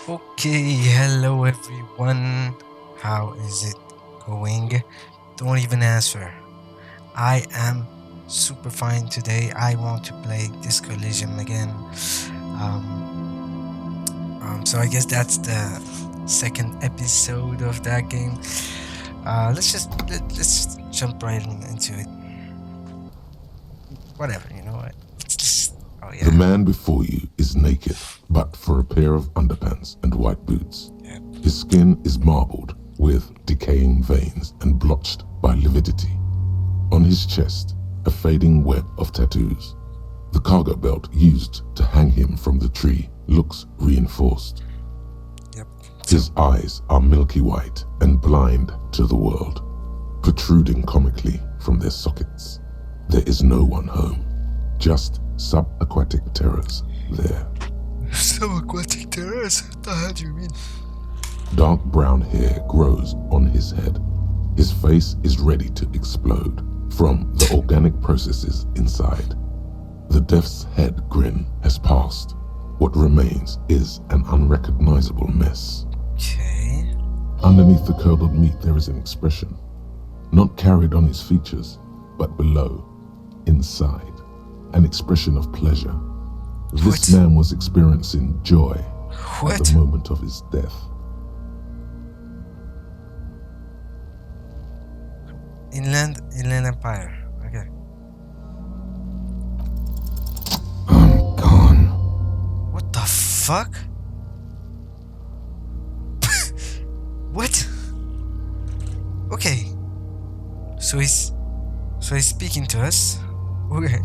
Okay, hello everyone. How is it going? Don't even answer. I am super fine today. I want to play Disco Elysium again. So I guess that's the second episode of that game. Let's just jump right into it. Whatever, you know what? Oh yeah. The man before you is naked, but for a pair of underpants and white boots. Yep. His skin is marbled with decaying veins and blotched by lividity. On his chest, a fading web of tattoos. The cargo belt used to hang him from the tree looks reinforced. Yep. His eyes are milky white and blind to the world, protruding comically from their sockets. There is no one home, just subaquatic terrors there. Subaquatic terrors? What the hell do you mean? Dark brown hair grows on his head. His face is ready to explode from the organic processes inside. The death's head grin has passed. What remains is an unrecognizable mess. Okay. Underneath the curdled meat there is an expression, not carried on his features, but below, inside, an expression of pleasure. This man was experiencing joy at the moment of his death. Inland Empire. Okay. I'm gone. What the fuck? What? Okay. So he's speaking to us. Okay.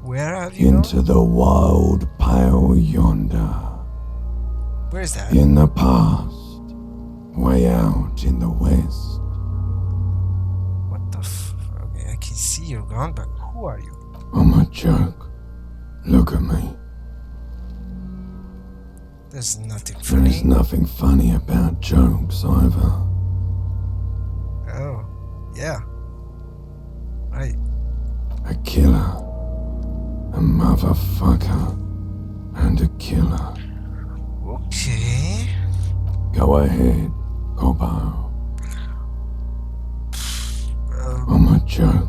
Where have you Into gone? the wild pale yonder. Where is that? In the past. Way out in the west. What the okay, I can see you're gone, but who are you? I'm a joke. Look at me. There's nothing There is funny. nothing funny about jokes either. Oh, yeah. Right. A killer. A motherfucker. And a killer. Okay. Go ahead, Cobbo. I'm a joke.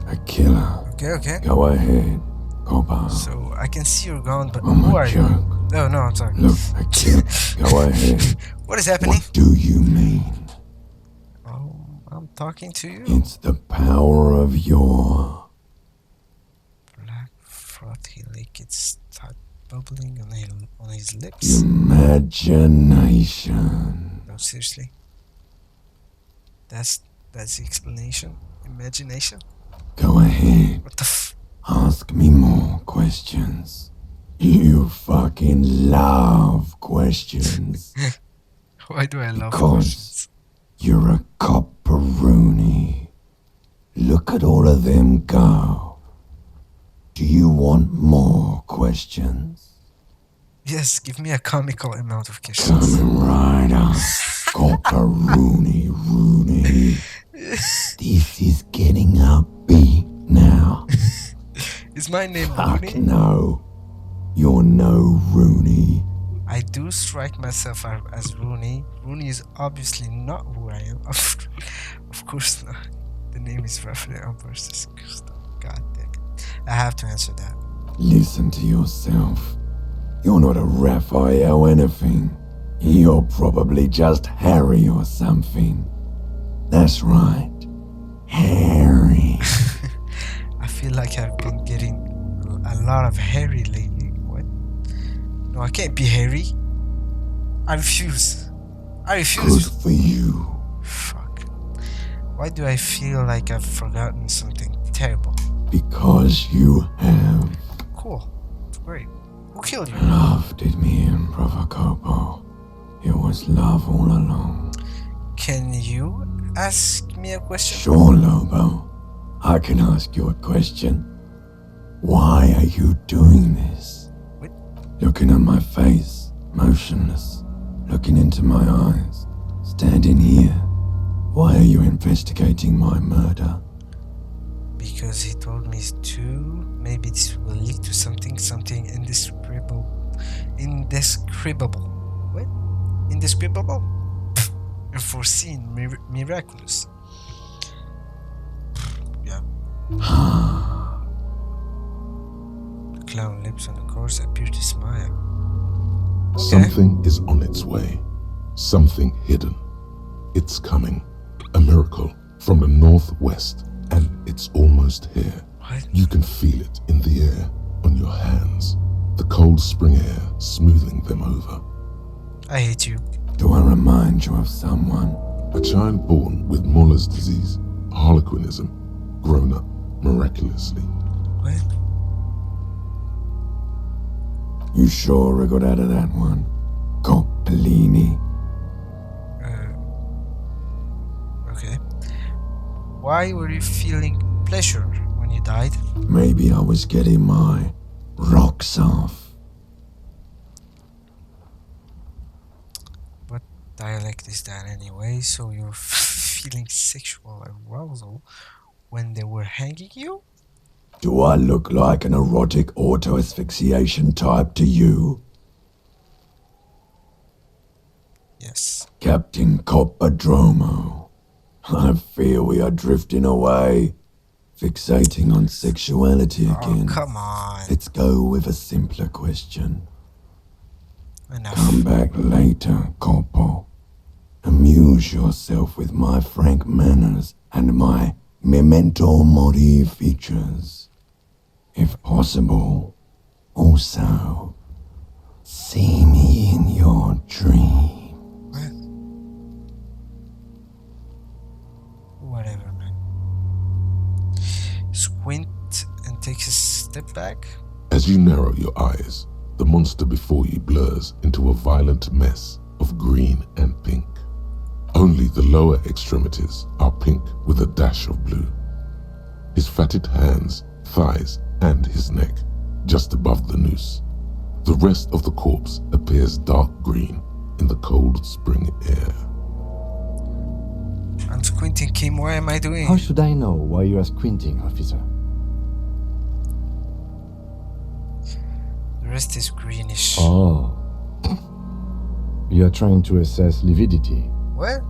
A killer. Okay. Go ahead, Cobbo. So I can see you're gone, but I'm who a are you? joke. Oh no, I'm sorry. Look, a killer. Go ahead. What is happening? What do you mean? Oh, I'm talking to you. It's the power of your Black frothy liquid start bubbling on his lips. imagination. No, seriously. That's the explanation. Imagination. Go ahead. What the Ask me more questions. You fucking love questions. Why do I love Because questions? you're a copperoonie. Look at all of them go. Do you want more questions? Yes, give me a comical amount of questions. Coming right up. Copperoonie, Rooney. This is getting upbeat now. Is my name Fuck Rooney? no. You're no Rooney. I do strike myself as Rooney. Rooney is obviously not who I am. Of course not. The name is roughly on versus. God damn it. I have to answer that. Listen to yourself. You're not a Raphael anything. You're probably just Harry or something. That's right. Harry. I feel like I've been getting a lot of Harry lately. What? No, I can't be Harry. I refuse. Good for you. Fuck. Why do I feel like I've forgotten something terrible? Because you have. Cool. Great. Who killed you? Love did me in, Brother Copo. It was love all along. Can you ask me a question? Sure, Lobo. I can ask you a question. Why are you doing this? What? Looking at my face, motionless. Looking into my eyes. Standing here. Why are you investigating my murder? Because he told me to. Maybe this will lead to something indescribable. indescribable. What? Indescribable? Unforeseen, miraculous. Yeah. The clown lips on the course appear to smile. Okay. Something is on its way. Something hidden. It's coming. A miracle from the northwest, and it's almost here. What? You can feel it in the air, on your hands. The cold spring air smoothing them over. I hate you. Do I remind you of someone? A child born with Muller's disease, harlequinism, grown up miraculously. What? You sure I got out of that one? Coppellini. Okay. Why were you feeling pleasure when you died? Maybe I was getting my rocks off. What dialect is that anyway? So you're feeling sexual arousal when they were hanging you? Do I look like an erotic auto-asphyxiation type to you? Yes. Captain Coppodromo, I fear we are drifting away, fixating on sexuality again. Oh, come on. Let's go with a simpler question. Enough. Come back later, Coppo. Amuse yourself with my frank manners and my memento mori features. If possible, also, see me in your dream. What? Whatever, man. Squint and takes a step back. As you narrow your eyes, the monster before you blurs into a violent mess of green and pink. Only the lower extremities are pink with a dash of blue. His fatted hands, thighs, and his neck, just above the noose. The rest of the corpse appears dark green in the cold spring air. I'm squinting, Kim. What am I doing? How should I know why you are squinting, officer? The rest is greenish. Oh. You are trying to assess lividity. What?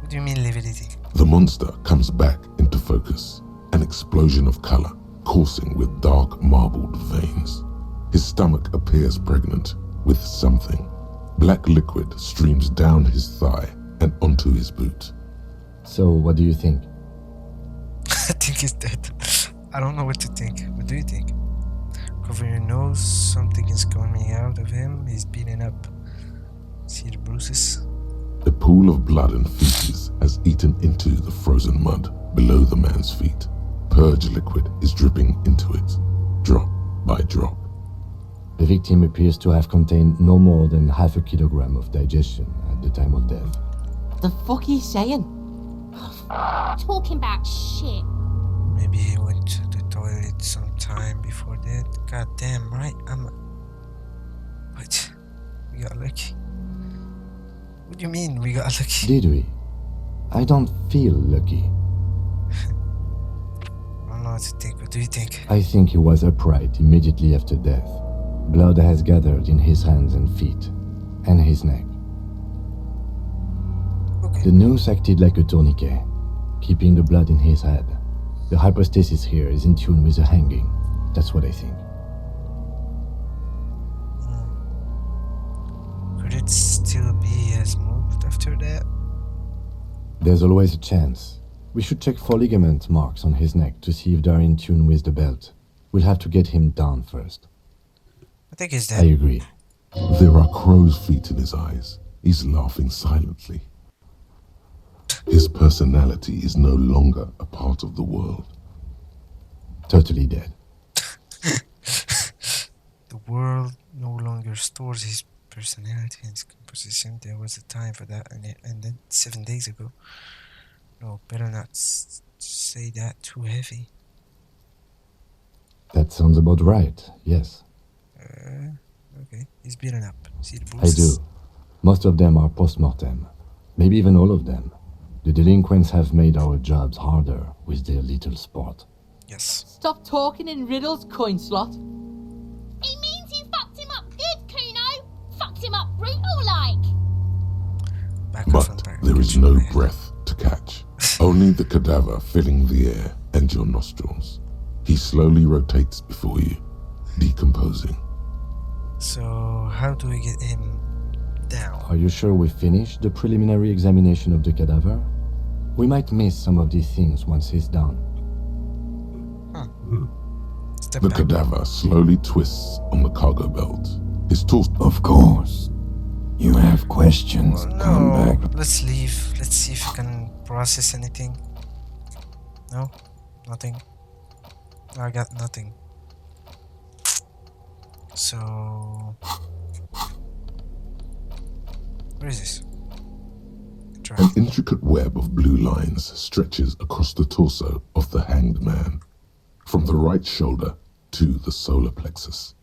What do you mean lividity? The monster comes back into focus, an explosion of color coursing with dark marbled veins. His stomach appears pregnant with something. Black liquid streams down his thigh and onto his boot. So, what do you think? I think he's dead. I don't know what to think. What do you think? Cover your nose. Something is coming out of him. He's beaten up. See the bruises? A pool of blood and feces has eaten into the frozen mud below the man's feet. Purge liquid is dripping into it, drop by drop. The victim appears to have contained no more than half a kilogram of digestion at the time of death. The fuck are you saying? Talking about shit. Maybe he went to the toilet sometime before that. God damn right. What? We got lucky. What do you mean we got lucky? Did we? I don't feel lucky. I don't know what to think. What do you think? I think he was upright immediately after death. Blood has gathered in his hands and feet, and his neck. Okay. The noose acted like a tourniquet, keeping the blood in his head. The hypostasis here is in tune with the hanging. That's what I think. Could it still be as moved after that? There's always a chance. We should check for ligament marks on his neck to see if they're in tune with the belt. We'll have to get him down first. I think he's I dead. agree. There are crow's feet in his eyes. He's laughing silently. His personality is no longer a part of the world. Totally dead. The world no longer stores his personality and his composition. There was a time for that, and then 7 days ago. No, better not say that too heavy. That sounds about right, yes. Okay, he's beaten up. See the I bruises? do. Most of them are post-mortem. Maybe even all of them. The delinquents have made our jobs harder with their little sport. Yes. Stop talking in riddles, coin slot. It means you fucked him up good, coon There is no breath to catch, only the cadaver filling the air and your nostrils. He slowly rotates before you, decomposing. So how do we get him down? Are you sure we finished the preliminary examination of the cadaver? We might miss some of these things once he's done. Step The back. cadaver slowly twists on the cargo belt. His torso. Of course. You have questions. Well, Come no, back. let's leave. Let's see if we can process anything. No, nothing. I got nothing. So, where is this? Try. An intricate web of blue lines stretches across the torso of the hanged man, from the right shoulder to the solar plexus.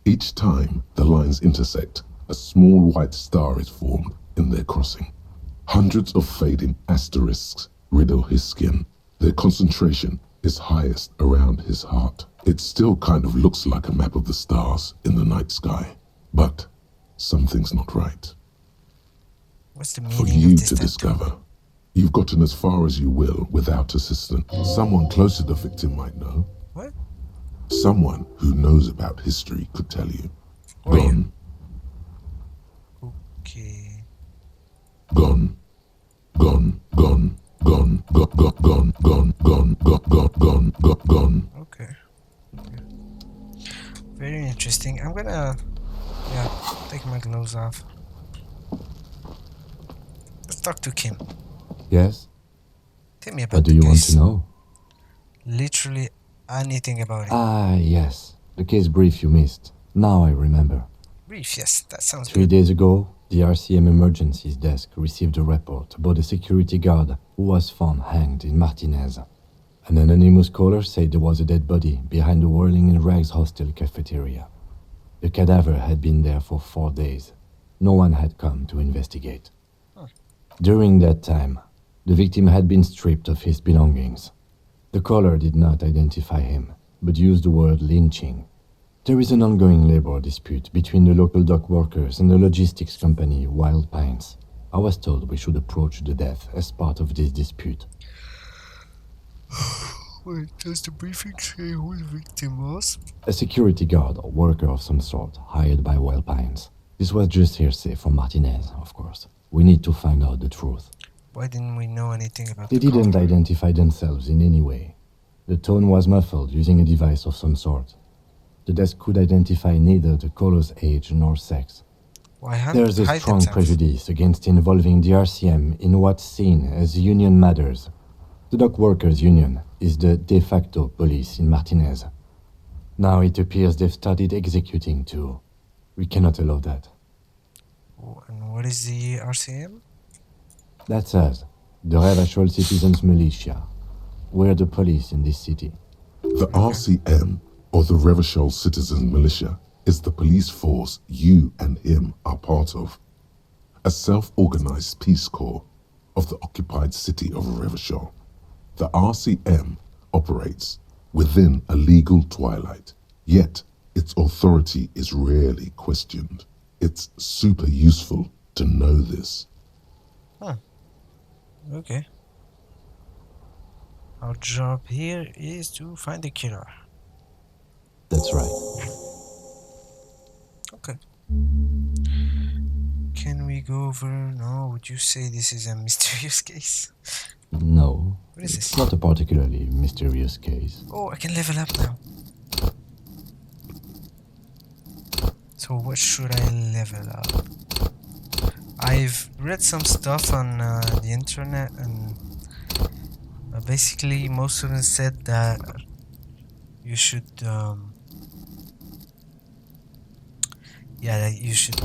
Each time the lines intersect, a small white star is formed in their crossing. Hundreds of fading asterisks riddle his skin. Their concentration is highest around his heart. It still kind of looks like a map of the stars in the night sky, but something's not right. What's the For meaning you of this to tattoo? discover. You've gotten as far as you will without assistance. Someone close to the victim might know. What? Someone who knows about history could tell you. Who are you? Gone, Okay. gone, gone, gone, gone, gone, gone, gone, gone, gone, gone, gone, gone, gone. Okay. Very interesting. I'm gonna, take my gloves off. Let's talk to Kim. Yes? Tell me about What do the you want case. to know? Literally anything about it. Ah, yes. The case brief you missed. Now I remember. Brief, yes, that sounds 3 good. days ago, the RCM emergencies desk received a report about a security guard who was found hanged in Martinez. An anonymous caller said there was a dead body behind the Whirling in Rags hostel cafeteria. The cadaver had been there for 4 days. No one had come to investigate. During that time, the victim had been stripped of his belongings. The caller did not identify him, but used the word lynching. There is an ongoing labor dispute between the local dock workers and the logistics company Wild Pines. I was told we should approach the death as part of this dispute. Wait, does the briefing say who the victim was? A security guard or worker of some sort hired by Wild Pines. This was just hearsay from Martinez, of course. We need to find out the truth. Why didn't we know anything about They the didn't caller? identify themselves in any way. The tone was muffled using a device of some sort. The desk could identify neither the caller's age nor sex. Why hide There's a hide strong themselves? prejudice against involving the RCM in what's seen as union matters. The dock workers' union is the de facto police in Martinez. Now it appears they've started executing too. We cannot allow that. And what is the RCM? That's us, the Revachol Citizens Militia. We're the police in this city. The RCM, or the Revachol Citizen Militia, is the police force you and him are part of. A self-organized peace corps of the occupied city of Revachol. The RCM operates within a legal twilight, yet its authority is rarely questioned. It's super useful to know this. Okay. Our job here is to find the killer. That's right. Okay. Can we go over? No, would you say this is a mysterious case? No, What is it's this? not a particularly mysterious case. Oh, I can level up now. So what should I level up? I've read some stuff on the internet, and basically most of them said that you should that you should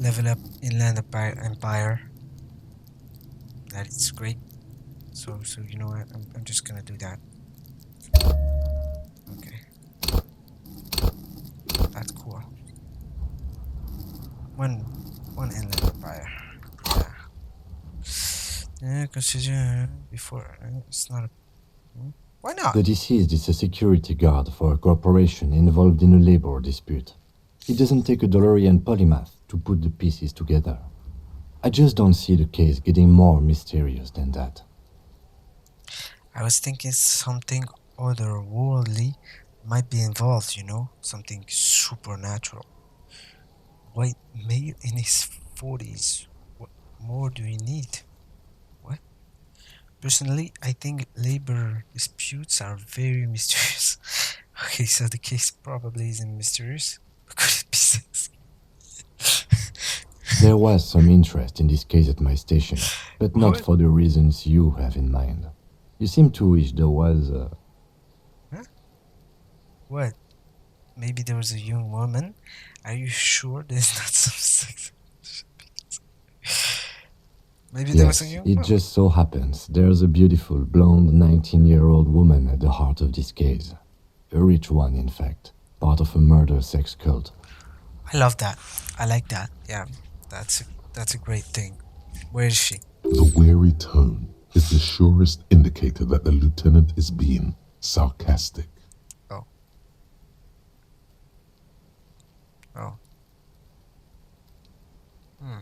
level up Inland Empire. That it's great. So you know what? I'm just gonna do that. Okay. That's cool. One Inland Empire. Yeah. Consider before. It's not. Why not? The deceased is a security guard for a corporation involved in a labor dispute. It doesn't take a DeLorean polymath to put the pieces together. I just don't see the case getting more mysterious than that. I was thinking something otherworldly might be involved, something supernatural. White male in his 40s. What more do you need? What? Personally, I think labor disputes are very mysterious. Okay, so the case probably isn't mysterious. But could it be sex? There was some interest in this case at my station, but not What? for the reasons you have in mind. You seem to wish there was Huh? What? Maybe there was a young woman? Are you sure there's not some sex? Maybe there was a Yes, young it woman. just so happens there's a beautiful blonde 19-year-old woman at the heart of this case. A rich one, in fact, part of a murder sex cult. I love that. I like that. Yeah, that's a great thing. Where is she? The weary tone is the surest indicator that the lieutenant is being sarcastic. Oh. Oh. Hmm.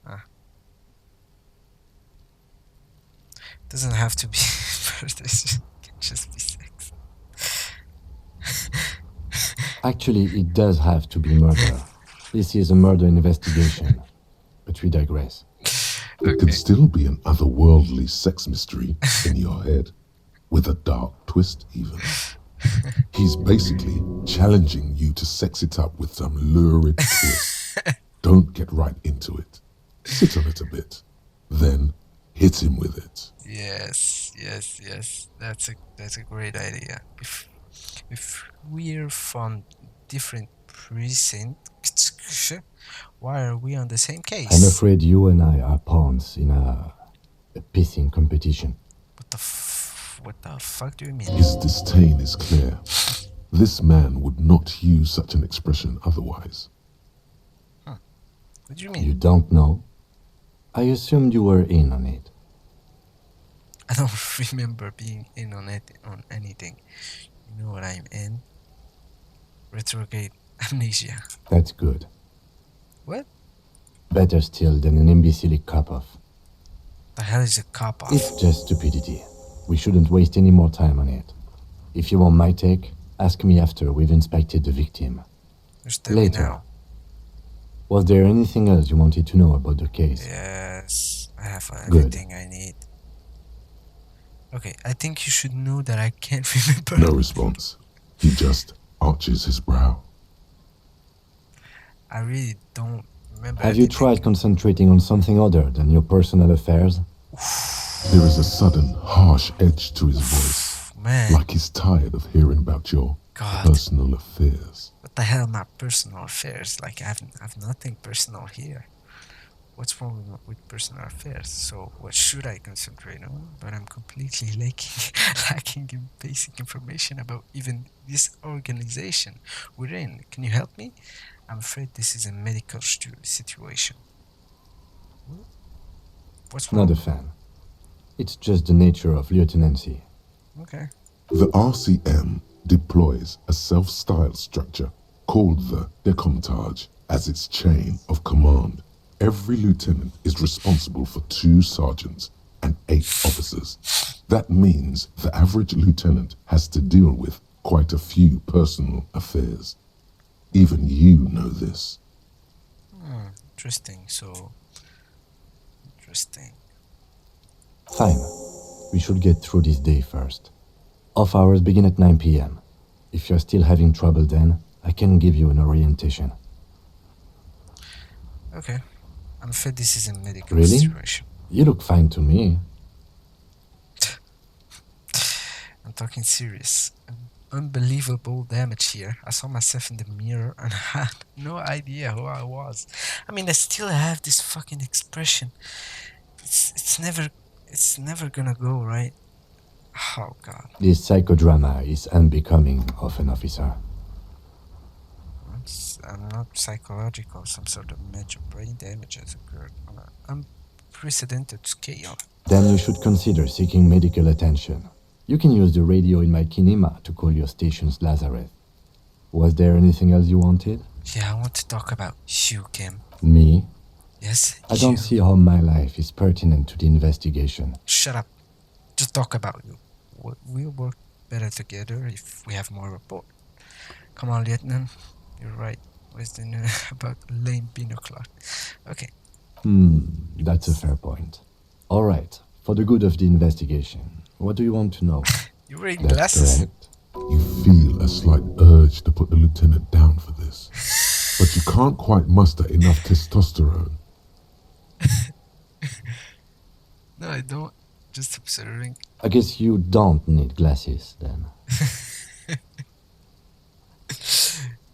Ah. Doesn't have to be murder. It can just be sex. Actually, it does have to be murder. This is a murder investigation. But we digress. It could still be an otherworldly sex mystery in your head, with a dark twist even. He's basically challenging you to sex it up with some lurid twist. Don't get right into it. Sit on it a bit. Then hit him with it. Yes. That's a great idea. If we're from different precincts, why are we on the same case? I'm afraid you and I are pawns in a pissing competition. What the fuck do you mean? His disdain is clear. This man would not use such an expression otherwise. What do you mean? You don't know? I assumed you were in on it. I don't remember being in on anything. You know what I'm in? Retrograde amnesia. That's good. What? Better still than an imbecilic cop-off. The hell is a cop-off? It's just stupidity. We shouldn't waste any more time on it. If you want my take, ask me after we've inspected the victim. Just tell me Later. now. Was there anything else you wanted to know about the case? Yes, I have Good. everything I need. Okay, I think you should know that I can't remember. No response. He just arches his brow. I really don't remember. Have you anything. tried concentrating on something other than your personal affairs? There is a sudden, harsh edge to his voice, Man, like he's tired of hearing about your God. personal affairs. What the hell, my personal affairs? Like, I have nothing personal here. What's wrong with personal affairs? So, what should I concentrate on? But I'm completely lacking in basic information about even this organization we're in. Can you help me? I'm afraid this is a medical situation. What's wrong? Not a fan. It's just the nature of lieutenancy. Okay. The RCM deploys a self-styled structure called the Decomptage as its chain of command. Every lieutenant is responsible for 2 sergeants and 8 officers. That means the average lieutenant has to deal with quite a few personal affairs. Even you know this. Interesting. So, interesting. Fine. We should get through this day first. Off hours begin at 9 p.m. If you're still having trouble then, I can give you an orientation. Okay. I'm afraid this is a medical Really? situation. You look fine to me. I'm talking serious. Unbelievable damage here. I saw myself in the mirror and I had no idea who I was. I mean, I still have this fucking expression. It's never gonna go, right? Oh God. This psychodrama is unbecoming of an officer. I'm not psychological. Some sort of major brain damage has occurred on an unprecedented scale. Then you should consider seeking medical attention. You can use the radio in my kinema to call your station's Lazareth. Was there anything else you wanted? Yeah, I want to talk about you, Kim. Me? Yes, I don't you. see how my life is pertinent to the investigation. Shut up. Just talk about you. We'll work better together if we have more rapport. Come on, Lieutenant. You're right. What's the news about lame binocular? Okay. That's a fair point. All right, for the good of the investigation, what do you want to know? You're wearing That's glasses. correct. You feel a slight urge to put the lieutenant down for this, but you can't quite muster enough testosterone. No, I don't. Just observing. I guess you don't need glasses then.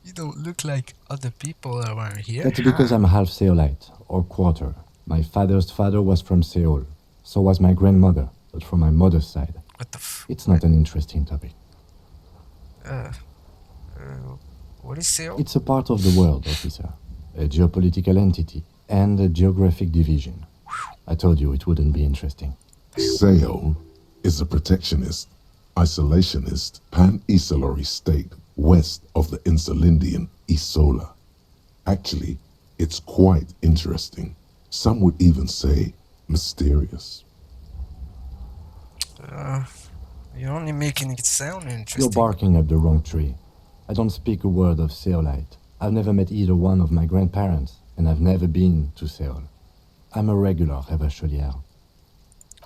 You don't look like other people around here. That's because I'm half Seolite, or quarter. My father's father was from Seoul. So was my grandmother, but from my mother's side. What the f... It's not an interesting topic. What is Seoul? It's a part of the world, officer. A geopolitical entity and a geographic division. I told you it wouldn't be interesting. Seoul is a protectionist, isolationist, pan-Isolari state west of the Insulindian Isola. Actually, it's quite interesting. Some would even say mysterious. You're only making it sound interesting. You're barking up the wrong tree. I don't speak a word of Seolite. I've never met either one of my grandparents, and I've never been to Seoul. I'm a regular Revacholière.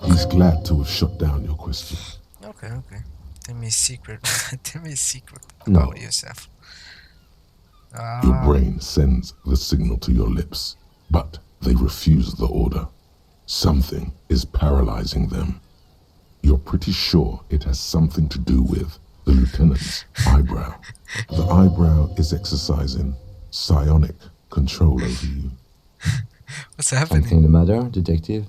He's glad to have shut down your question. Okay. Tell me a secret. Tell me a secret No. about yourself. Your brain sends the signal to your lips, but they refuse the order. Something is paralyzing them. You're pretty sure it has something to do with the lieutenant's eyebrow. The eyebrow is exercising psionic control over you. What's happening? Something the matter, detective?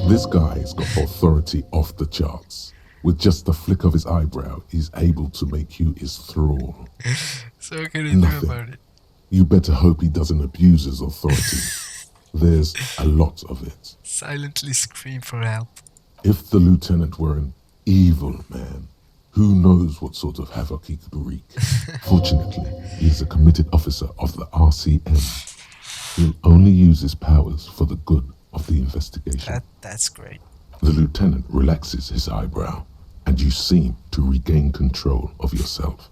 This guy's got authority off the charts. With just the flick of his eyebrow, he's able to make you his thrall. So what can I do Nothing. about it? You better hope he doesn't abuse his authority. There's a lot of it. Silently scream for help. If the lieutenant were an evil man, who knows what sort of havoc he could wreak. Fortunately, he is a committed officer of the RCM. He'll only use his powers for the good of the investigation. That's great. The lieutenant relaxes his eyebrow, and you seem to regain control of yourself.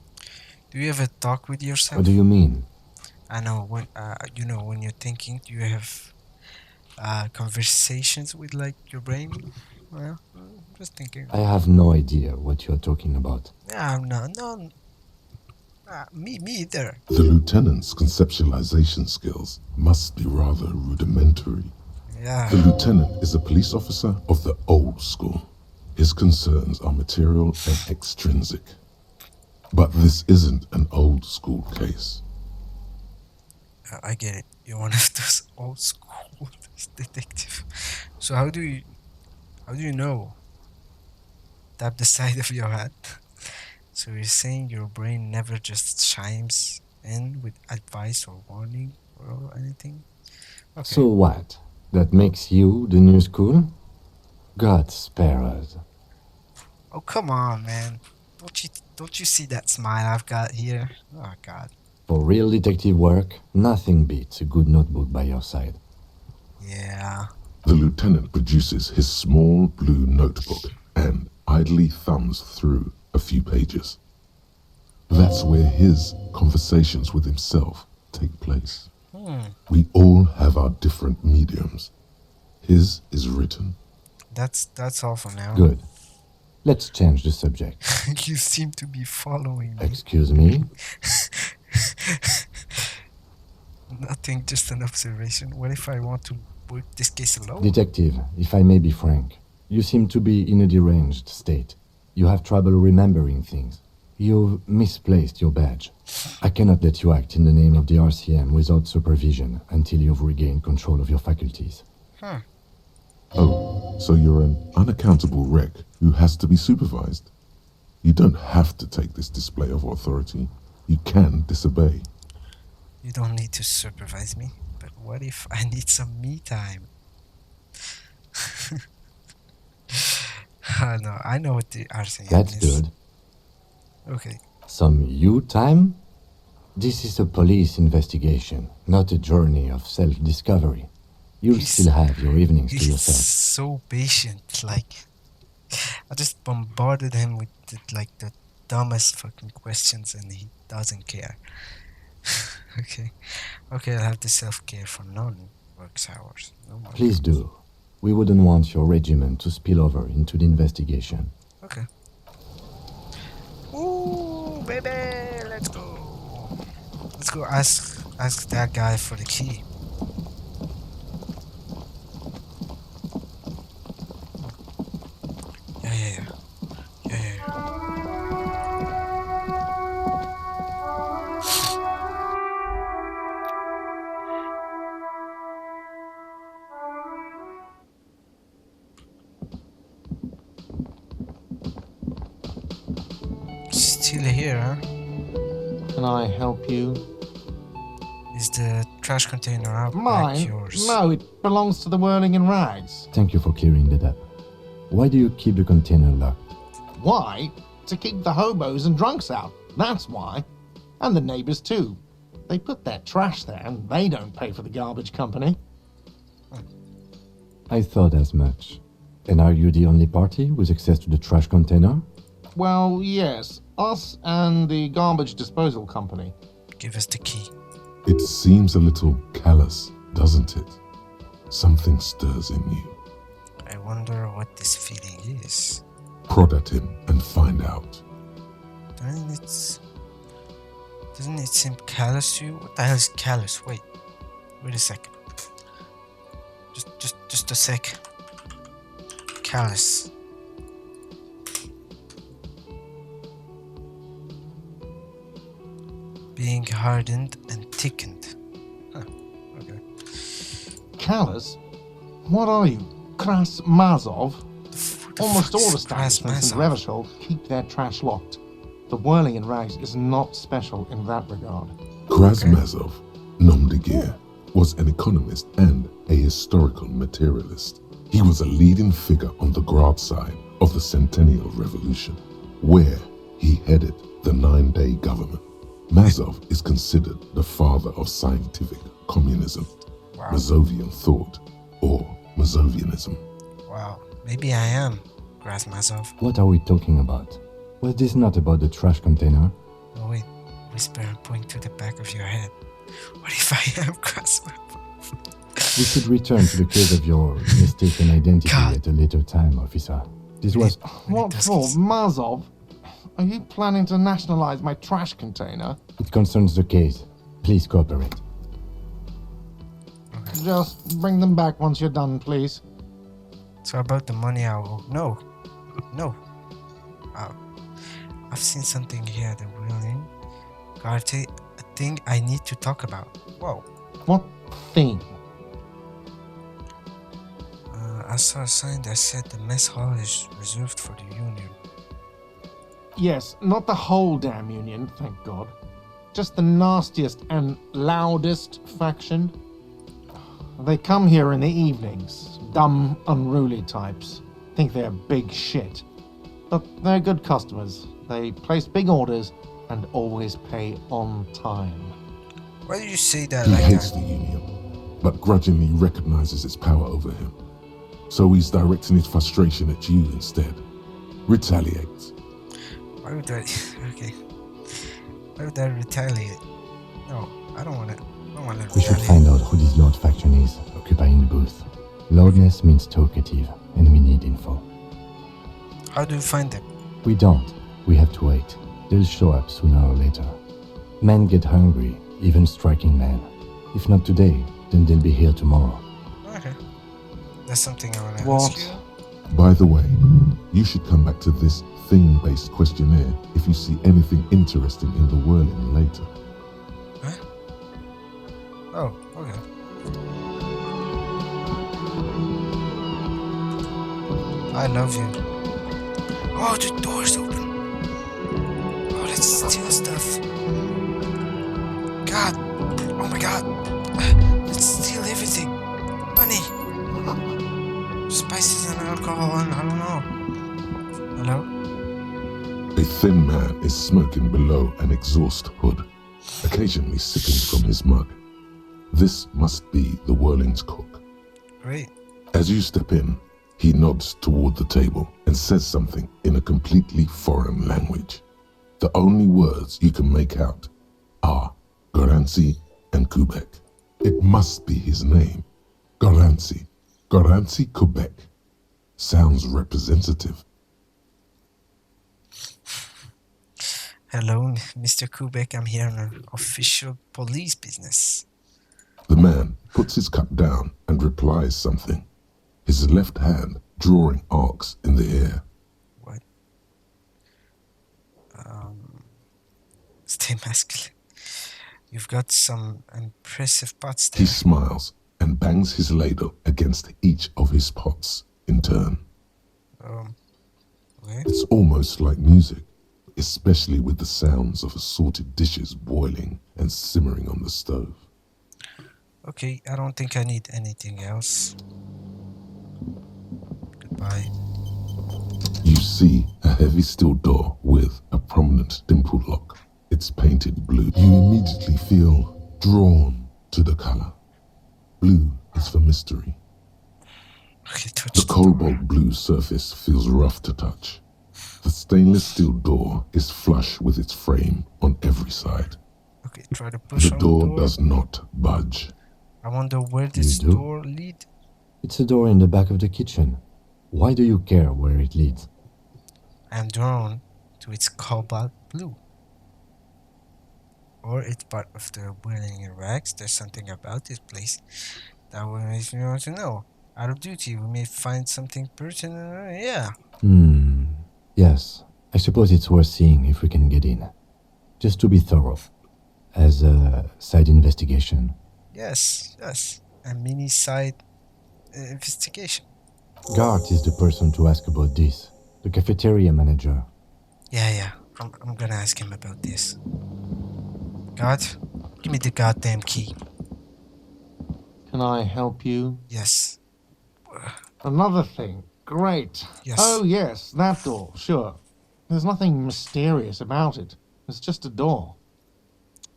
Do you ever talk with yourself? What do you mean? I know when when you're thinking, do you have conversations with like your brain? Well, just thinking. I have no idea what you're talking about. Yeah, no. Me either. The lieutenant's conceptualization skills must be rather rudimentary. Yeah. The lieutenant is a police officer of the old school. His concerns are material and extrinsic. But this isn't an old school case. I get it. You're one of those old school detective. So how do you know? Tap the side of your head. So you're saying your brain never just chimes in with advice or warning or anything? Okay. So what? That makes you the new school? God spare us. Oh come on, man! Don't you see that smile I've got here? Oh God. For real detective work, nothing beats a good notebook by your side. Yeah. The lieutenant produces his small blue notebook and idly thumbs through a few pages. That's where his conversations with himself take place. We all have our different mediums. His is written. That's all for now. Good. Let's change the subject. You seem to be following me. Excuse me? Nothing, just an observation. What if I want to work this case alone? Detective, if I may be frank, you seem to be in a deranged state. You have trouble remembering things. You've misplaced your badge. I cannot let you act in the name of the RCM without supervision until you've regained control of your faculties. Oh, so you're an unaccountable wreck who has to be supervised. You don't have to take this display of authority. You can disobey. You don't need to supervise me, but what if I need some me time? No, I know what the RCM That's is. good. Okay. Some you time? This is a police investigation, not a journey of self-discovery. You'll He's- still have your evenings to He's yourself. so patient. Like, I just bombarded him with the dumbest fucking questions, and he doesn't care. Okay, okay, I'll have the self-care for non-work hours. No more. Please do. We wouldn't want your regiment to spill over into the investigation. Okay. Ooh, baby, let's go. Let's go ask that guy for the key. Yeah. Still here, huh? Can I help you? Is the trash container out back Mine? yours? No, it belongs to the Whirling in Rags. Thank you for clearing that up. Why do you keep the container locked? Why? To keep the hobos and drunks out. That's why. And the neighbors too. They put their trash there and they don't pay for the garbage company. I thought as much. And are you the only party with access to the trash container? Well, yes. Us and the garbage disposal company. Give us the key. It seems a little callous, doesn't it? Something stirs in you. I wonder what this feeling is. Prod at him and find out. Doesn't it seem callous to you? What the hell is callous? Wait a second. Just a sec. Callous. Being hardened and thickened. Huh. Okay. Callous? What are you? Kras Mazov? The Almost fuck's all the Kras establishments in Mazov? Revachol keep their trash locked. The Whirling in Rags is not special in that regard. Krasmazov, nom de guerre, was an economist and a historical materialist. He was a leading figure on the Grad side of the Centennial Revolution, where he headed the 9-day government. Mazov is considered the father of scientific communism, Wow. Mazovian thought, or Mazovianism. Wow. Maybe I am Kras Mazov. What are we talking about? Was this not about the trash container? Oh wait. Whisper and point to the back of your head. What if I am Kras Mazov? We should return to the case of your mistaken identity God. at a later time, officer. This was... What for? Mazov? Are you planning to nationalize my trash container? It concerns the case. Please cooperate. Just bring them back once you're done, please. So about the money I owe. No. I've seen something here that willing. Garty, a thing I need to talk about. Whoa. What thing? I saw a sign that said the mess hall is reserved for the Union. Yes, not the whole damn Union, thank God. Just the nastiest and loudest faction. They come here in the evenings. Dumb, unruly types. Think they're big shit. But they're good customers. They place big orders and always pay on time. Why do you say that He like hates that? the Union, but grudgingly recognizes its power over him. So he's directing his frustration at you instead. Retaliate. Why would I? Okay. Why would I retaliate? No, I don't want to. We should find out who this Lord faction is, occupying the booth. Loudness means talkative, and we need info. How do you find them? We don't. We have to wait. They'll show up sooner or later. Men get hungry, even striking men. If not today, then they'll be here tomorrow. Okay. That's something I want to What? ask you. By the way, you should come back to this thing-based questionnaire if you see anything interesting in the whirling later. Huh? Oh, okay. I love you. Oh, the door's open. Oh, let's steal stuff. God. Oh my God. Let's steal everything. Money. Spices and alcohol and I don't know. Hello? A thin man is smoking below an exhaust hood. occasionally sipping from his mug. This must be the Whirling's cook. Great. As you step in, he nods toward the table and says something in a completely foreign language. The only words you can make out are Goranci and Kubek. It must be his name. Goranci. Goranci Kubek. Sounds representative. Hello, Mr. Kubek. I'm here on an official police business. The man puts his cup down and replies something, his left hand drawing arcs in the air. What? Stay masculine. You've got some impressive pots there. He smiles and bangs his ladle against each of his pots in turn. Okay. It's almost like music, especially with the sounds of assorted dishes boiling and simmering on the stove. Okay, I don't think I need anything else. Goodbye. You see a heavy steel door with a prominent dimple lock. It's painted blue. You immediately feel drawn to the color. Blue is for mystery. Okay, touch The the door. cobalt blue surface feels rough to touch. The stainless steel door is flush with its frame on every side. Okay, try to push The on door the door. does not budge. I wonder where this do? door lead. It's a door in the back of the kitchen. Why do you care where it leads? I am drawn to its cobalt blue. Or it's part of the Whirling Rags. There's something about this place that will make me want to know. Out of duty, we may find something pertinent. Yeah. Yes. I suppose it's worth seeing if we can get in. Just to be thorough. As a side investigation. Yes. A mini side investigation. Gart is the person to ask about this. The cafeteria manager. Yeah. I'm gonna ask him about this. God, give me the goddamn key. Can I help you? Yes. Another thing. Great. Yes. Oh, yes, that door, sure. There's nothing mysterious about it. It's just a door.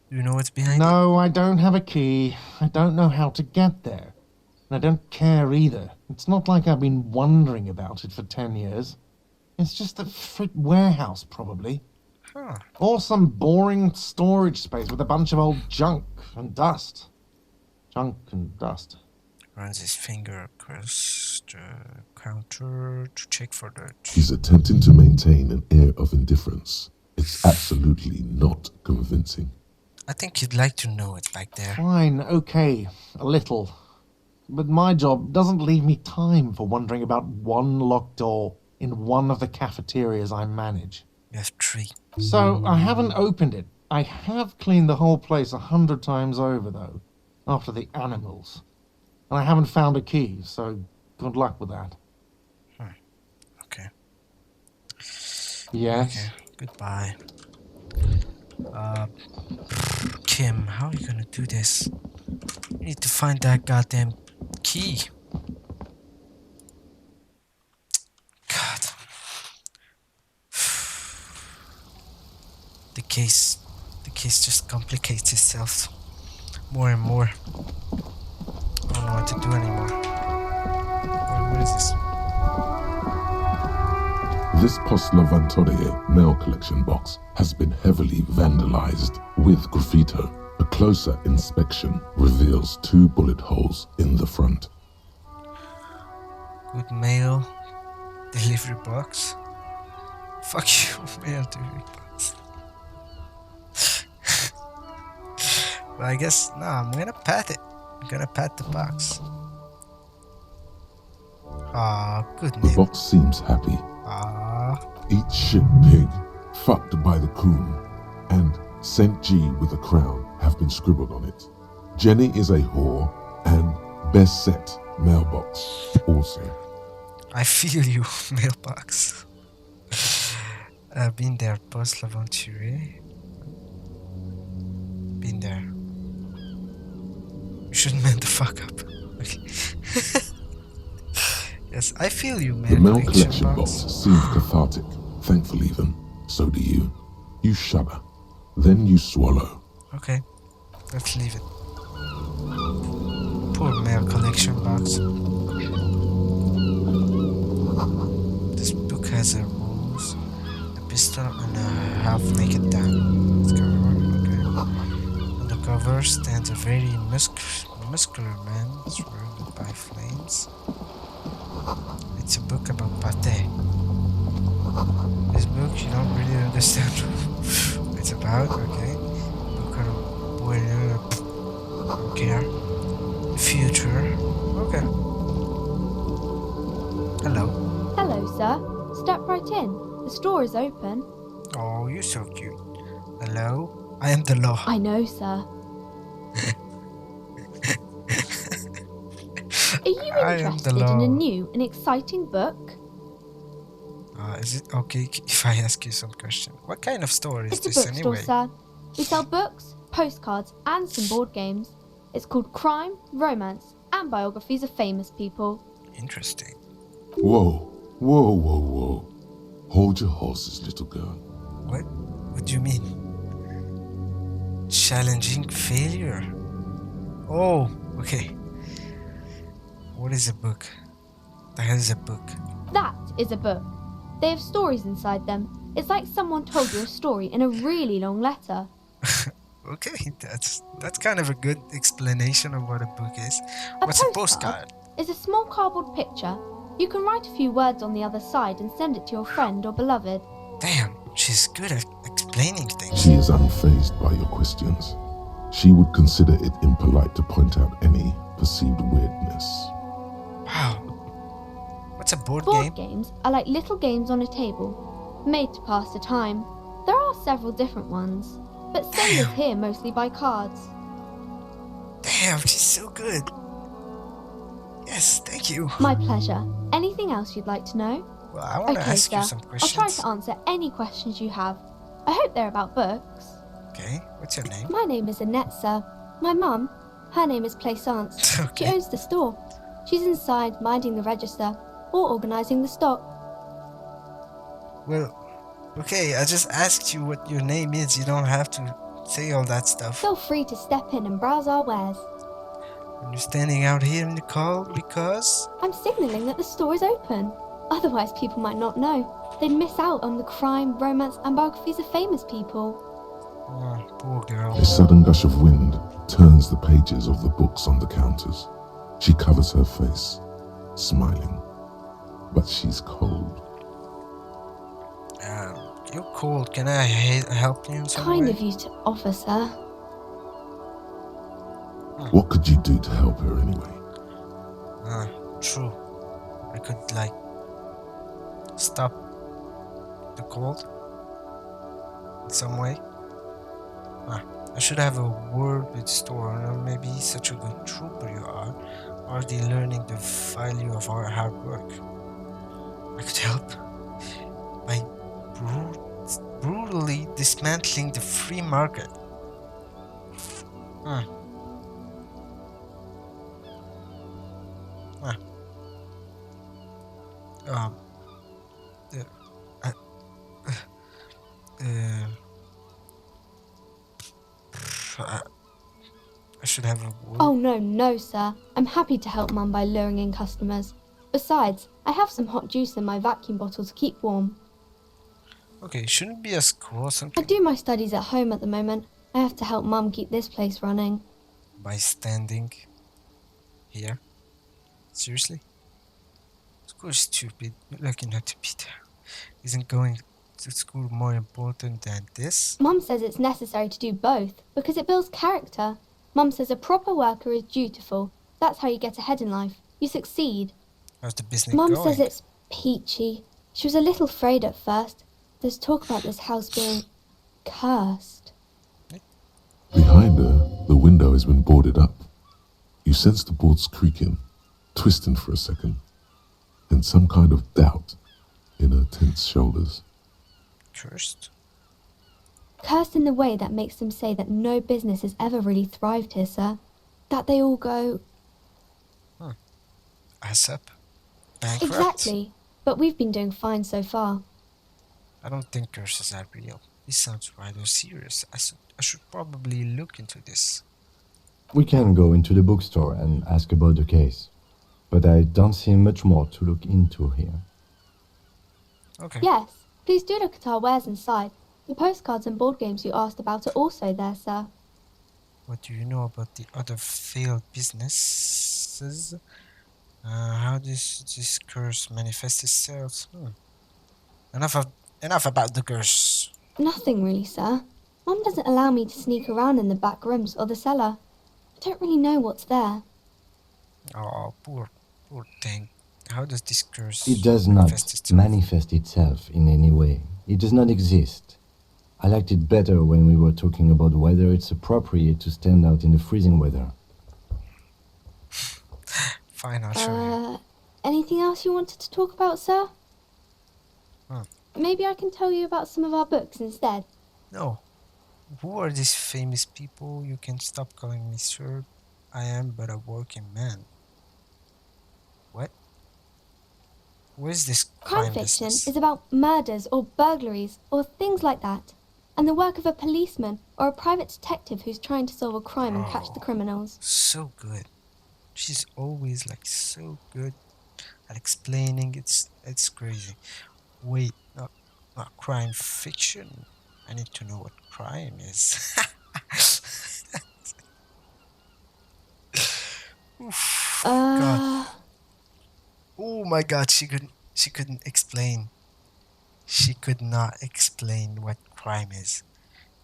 Do you know what's behind it? No, I don't have a key. I don't know how to get there. And I don't care either. It's not like I've been wondering about it for 10 years. It's just a frit warehouse, probably. Huh. Or some boring storage space with a bunch of old junk and dust. Junk and dust. Runs his finger across the counter to check for the... He's attempting to maintain an air of indifference. It's absolutely not convincing. I think you'd like to know it back there. Fine, okay, a little. But my job doesn't leave me time for wondering about one locked door in one of the cafeterias I manage. You have 3. So I haven't opened it. I have cleaned the whole place 100 times over, though, after the animals. And I haven't found a key, so good luck with that. Okay. Yes? Okay. Goodbye. Kim, how are you gonna do this? You need to find that goddamn key. God. The case just complicates itself more and more. I don't know what to do anymore. What is this? This Post Levantorie mail collection box has been heavily vandalized with graffito. A closer inspection reveals 2 bullet holes in the front. Good mail delivery box. Fuck you, mail delivery box. But I guess, I'm gonna pat it. I'm gonna pat the box. Good The mail. box seems happy. Eat shit pig, fucked by the coon, and St. G with a crown have been scribbled on it. Jenny is a whore, and best set mailbox also. I feel you, mailbox. I've been there, Post L'Aventurier. Been there. You should man the fuck up. Okay. Yes, I feel you, The mail collection collection box seems cathartic, thankful even. So do you. You shudder. Then you swallow. Okay, let's leave it. Poor mail collection box. This book has a rose, a pistol, and a half-naked dame. Let's cover. Okay. On the cover stands a very muscular man surrounded by flames. It's a book about pate. This book, you don't really understand what it's about, okay? Book on don't care. The future. Okay. Hello. Hello, sir. Step right in. The store is open. Oh, you're so cute. Hello. I am the law. I know, sir. Are you I am the interested in law. a new and exciting book? Is it okay if I ask you some question? What kind of store is It's a this bookstore, anyway? sir. We sell books, postcards, and some board games. It's called Crime, Romance, and Biographies of Famous People. Interesting. Whoa, whoa, whoa, whoa. Hold your horses, little girl. What? What do you mean? Challenging failure? Oh, okay. What is a book? The hell is a book? That is a book. They have stories inside them. It's like someone told you a story in a really long letter. Okay, that's kind of a good explanation of what a book is. What's a postcard? Is a small cardboard picture. You can write a few words on the other side and send it to your friend or beloved. Damn, she's good at explaining things. She is unfazed by your questions. She would consider it impolite to point out any perceived weirdness. Wow. What's a board Board game? games are like little games on a table, made to pass the time. There are several different ones, but some live here mostly by cards. Damn, she's so good. Yes, thank you. My pleasure. Anything else you'd like to know? Well, I want to Okay, ask sir. you some I'll questions. try to answer any questions you have. I hope they're about books. Okay, what's your name? My name is Annette, sir. My mum, her name is Plaisance. She Okay. owns the store. She's inside minding the register or organising the stock. Well, okay, I just asked you what your name is. You don't have to say all that stuff. Feel free to step in and browse our wares. And you're standing out here in the cold because... I'm signalling that the store is open. Otherwise, people might not know. They'd miss out on the crime, romance, and biographies of famous people. Oh, poor girl. A sudden gush of wind turns the pages of the books on the counters. She covers her face, smiling. But she's cold. You're cold. Can I help you in some Kind way? of you to offer, sir. What could you do to help her anyway? True. I could, like, stop the cold in some way. I should have a word with store. Maybe such a good trooper you are. Already learning the value of our hard work. I could help by brutally dismantling the free market. I should have a word. Oh, no, sir. I'm happy to help Mum by luring in customers. Besides, I have some hot juice in my vacuum bottle to keep warm. Okay, shouldn't be a school or I something? do my studies at home at the moment. I have to help Mum keep this place running. By standing here? Seriously? School is stupid. You're lucky not to be there. Isn't going to school more important than this? Mum says it's necessary to do both because it builds character. Mum says a proper worker is dutiful. That's how you get ahead in life. You succeed. How's the business Mum going? says it's peachy. She was a little afraid at first. There's talk about this house being cursed. Behind her, the window has been boarded up. You sense the boards creaking, twisting for a second, and some kind of doubt in her tense shoulders. Cursed? Cursed in the way that makes them say that no business has ever really thrived here, sir. That they all go... Ass up? Bankrupt? Exactly. But we've been doing fine so far. I don't think curses are real. This sounds rather serious. I should probably look into this. We can go into the bookstore and ask about the case, but I don't see much more to look into here. Okay. Yes, please do look at our wares inside. The postcards and board games you asked about are also there, sir. What do you know about the other failed businesses? How does this curse manifest itself? Enough about the curse. Nothing really, sir. Mum doesn't allow me to sneak around in the back rooms or the cellar. I don't really know what's there. Oh, poor thing. How does this curse It does manifest not itself? manifest itself in any way. It does not exist. I liked it better when we were talking about whether it's appropriate to stand out in the freezing weather. Fine, I'll show you. Anything else you wanted to talk about, sir? Hmm. Maybe I can tell you about some of our books instead. No. Who are these famous people? You can stop calling me sir. I am but a working man. What? What is this Crime crime fiction business? is about murders or burglaries or things like that, and the work of a policeman or a private detective who's trying to solve a crime and catch the Oh. criminals. So good. She's always like so good at explaining. It's crazy. Wait, not crime fiction. I need to know what crime is. Oof, God. Oh my God, she couldn't explain. She could not explain what crime is.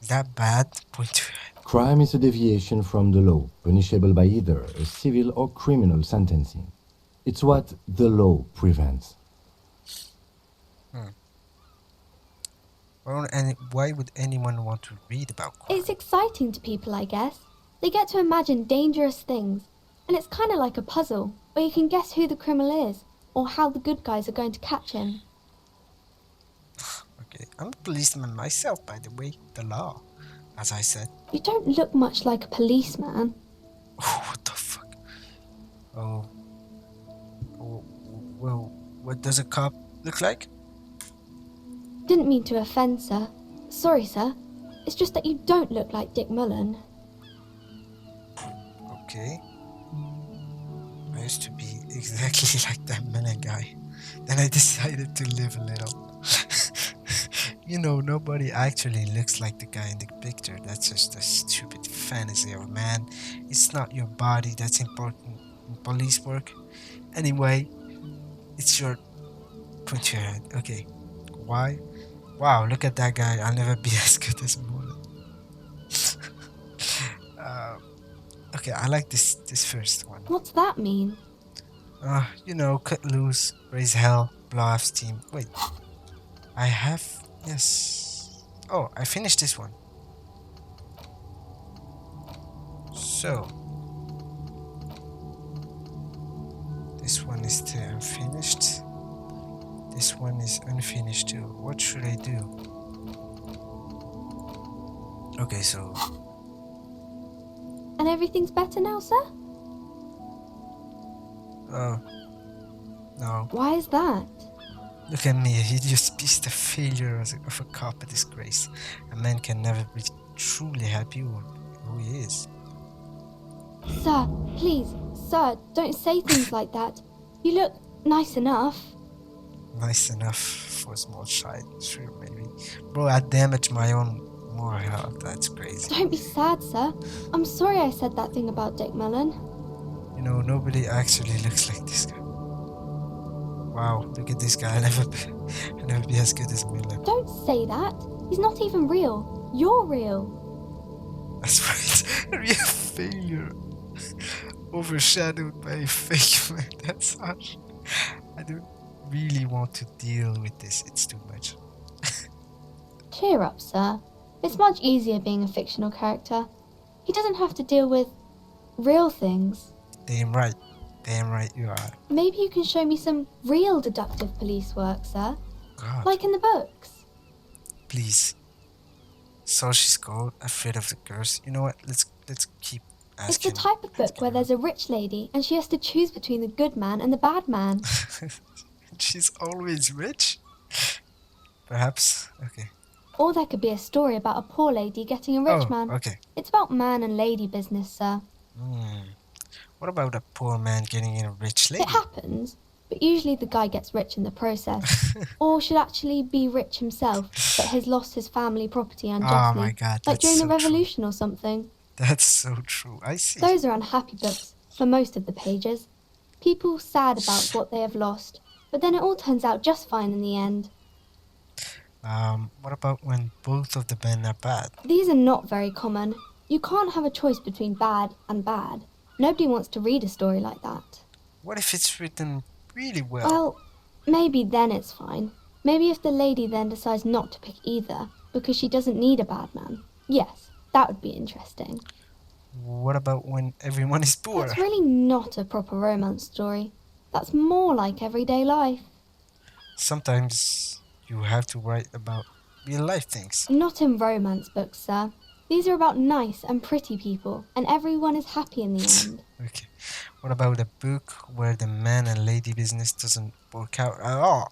Is that bad? Point to it. Crime is a deviation from the law, punishable by either a civil or criminal sentencing. It's what the law prevents. Why would anyone want to read about crime? It's exciting to people, I guess. They get to imagine dangerous things, and it's kind of like a puzzle, where you can guess who the criminal is, or how the good guys are going to catch him. Okay, I'm a policeman myself, by the way. The law, as I said. You don't look much like a policeman. Oh, what the fuck? Oh. Well, what does a cop look like? Didn't mean to offend, sir. Sorry, sir. It's just that you don't look like Dick Mullen. Okay. I used to be exactly like that Mullen guy. Then I decided to live a little. You know, nobody actually looks like the guy in the picture. That's just a stupid fantasy of a man. It's not your body that's important in police work. Anyway, it's your... Put your head. Okay. Why? Wow, look at that guy. I'll never be as good as Mullen. Okay, I like this first one. What's that mean? You know, cut loose, raise hell, blow off steam. Wait, I have... Yes. Oh, I finished this one. So... This one is still unfinished. This one is unfinished too. What should I do? Okay, so... And everything's better now, sir? Oh. No. Why is that? Look at me, a hideous beast, a failure of a cop, a disgrace. A man can never be truly happy with who he is. Sir, please, sir, don't say things like that. You look nice enough. Nice enough for a small child, sure, maybe. Bro, I damaged my own moral health, that's crazy. Don't be sad, sir. I'm sorry I said that thing about Dick Mullen. You know, nobody actually looks like this guy. Wow, look at this guy. I'll never be as good as Miller. Don't say that. He's not even real. You're real. That's right. A real failure. Overshadowed by a fake man. That's harsh. I don't really want to deal with this. It's too much. Cheer up, sir. It's much easier being a fictional character. He doesn't have to deal with real things. Damn right. Damn right you are. Maybe you can show me some real deductive police work, sir. God. Like in the books. Please. So she's called Afraid of the Curse. You know what? Let's keep It's asking. the type of book where there's a rich lady and she has to choose between the good man and the bad man. She's always rich? Perhaps. Okay. Or there could be a story about a poor lady getting a rich Oh, man. okay. It's about man and lady business, sir. What about a poor man getting in a rich lady? It happens, but usually the guy gets rich in the process. Or should actually be rich himself, but has lost his family property unjustly. Oh my god, like that's during the so true. revolution or something. That's so true. I see. Those are unhappy books, for most of the pages. People sad about what they have lost, but then it all turns out just fine in the end. What about when both of the men are bad? These are not very common. You can't have a choice between bad and bad. Nobody wants to read a story like that. What if it's written really well? Well, maybe then it's fine. Maybe if the lady then decides not to pick either, because she doesn't need a bad man. Yes, that would be interesting. What about when everyone is poor? That's really not a proper romance story. That's more like everyday life. Sometimes you have to write about real life things. Not in romance books, sir. These are about nice and pretty people, and everyone is happy in the end. Okay. What about a book where the man and lady business doesn't work out at all?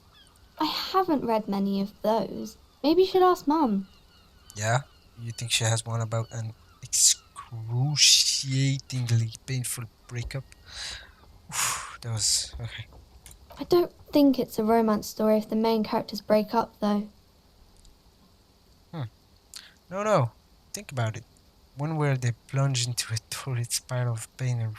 I haven't read many of those. Maybe you should ask Mum. Yeah? You think she has one about an excruciatingly painful breakup? Oof, that was... okay. I don't think it's a romance story if the main characters break up, though. No. Think about it. One where they plunge into a torrid spiral of pain and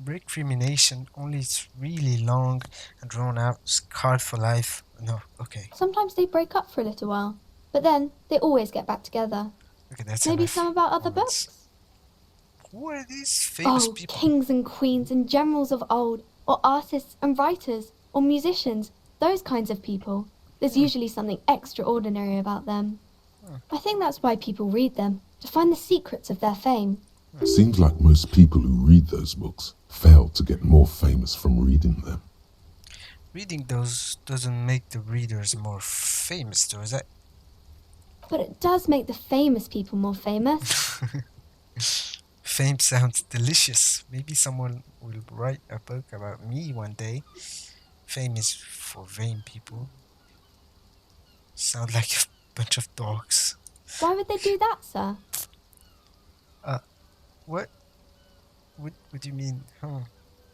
recrimination, only it's really long and drawn out, scarred for life. No, okay. Sometimes they break up for a little while, but then they always get back together. Okay, that's Maybe enough. some about other Romance. books. Who are these famous Oh, people? kings and queens and generals of old, or artists and writers, or musicians, those kinds of people. There's usually something extraordinary about them. I think that's why people read them, to find the secrets of their fame. Seems like most people who read those books fail to get more famous from reading them. Reading those doesn't make the readers more famous, does it? But it does make the famous people more famous. Fame sounds delicious. Maybe someone will write a book about me one day. Fame is for vain people. Sound like a bunch of dogs. Why would they do that, sir? What? What do you mean?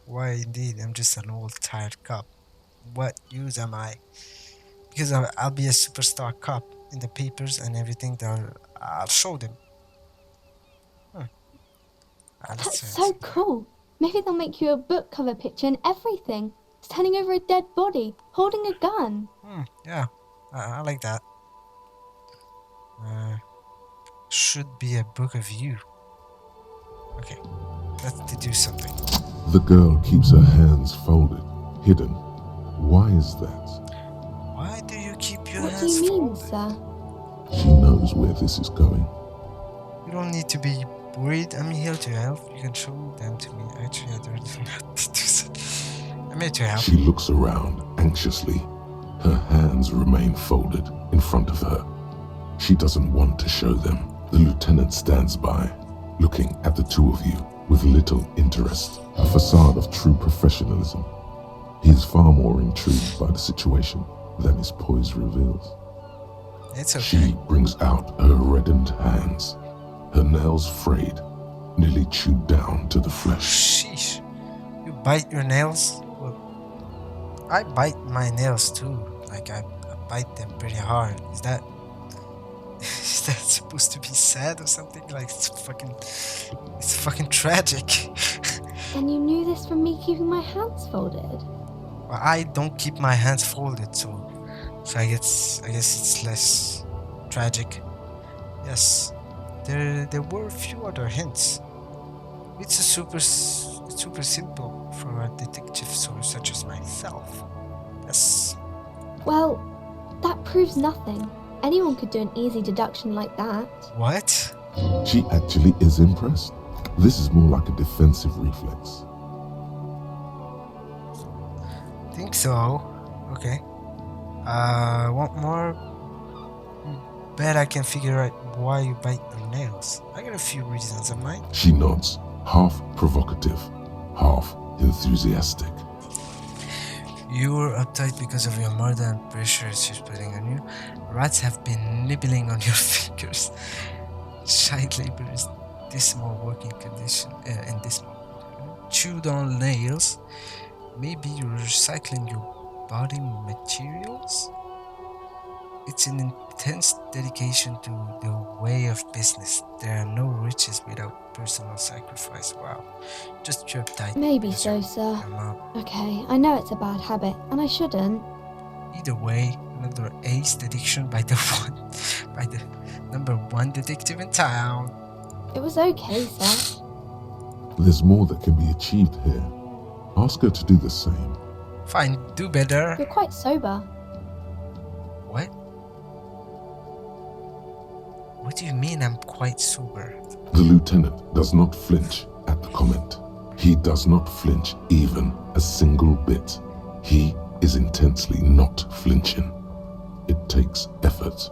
Why indeed? I'm just an old tired cop. What use am I? Because I'll be a superstar cop in the papers and everything that I'll show them. That's so cool. Maybe they'll make you a book cover picture and everything. Standing over a dead body, holding a gun. Yeah, I like that. Should be a book of you. Okay, let's do something. The girl keeps her hands folded, hidden. Why is that? Why do you keep your What do hands you mean, folded? sir? She knows where this is going. You don't need to be worried. I'm here to help. You can show them to me. Actually, I don't even have to do that. I'm here to help. She looks around anxiously. Her hands remain folded in front of her. She doesn't want to show them. The lieutenant stands by, looking at the two of you with little interest, a facade of true professionalism. He is far more intrigued by the situation than his poise reveals. It's okay. She brings out her reddened hands, her nails frayed, nearly chewed down to the flesh. Sheesh. You bite your nails? Well, I bite my nails too. Like I bite them pretty hard. Is that supposed to be sad or something? Like it's fucking tragic. And you knew this from me keeping my hands folded? Well, I don't keep my hands folded, so I guess it's less tragic. Yes, there were a few other hints. It's super simple for a detective such as myself. Yes. Well, that proves nothing. Anyone could do an easy deduction like that. What? She actually is impressed. This is more like a defensive reflex. Think so. Okay. Want more? Bet I can figure out why you bite your nails. I got a few reasons of mine. She nods, half provocative, half enthusiastic. You're uptight because of your mother and pressure she's putting on you. Rats have been nibbling on your fingers. Child labor is dismal working condition. In dismal. Chewed on nails. Maybe you're recycling your body materials. It's an intense dedication to the way of business. There are no riches without personal sacrifice. Wow. Just your uptight. Maybe because so, your- sir. your mom. Okay, I know it's a bad habit, and I shouldn't. Either way, another ace dediction by the by the number one detective in town. It was okay, sir. There's more that can be achieved here. Ask her to do the same. Fine, do better. You're quite sober. What? What do you mean I'm quite sober? The lieutenant does not flinch at the comment. He does not flinch even a single bit. He is intensely not flinching. It takes effort.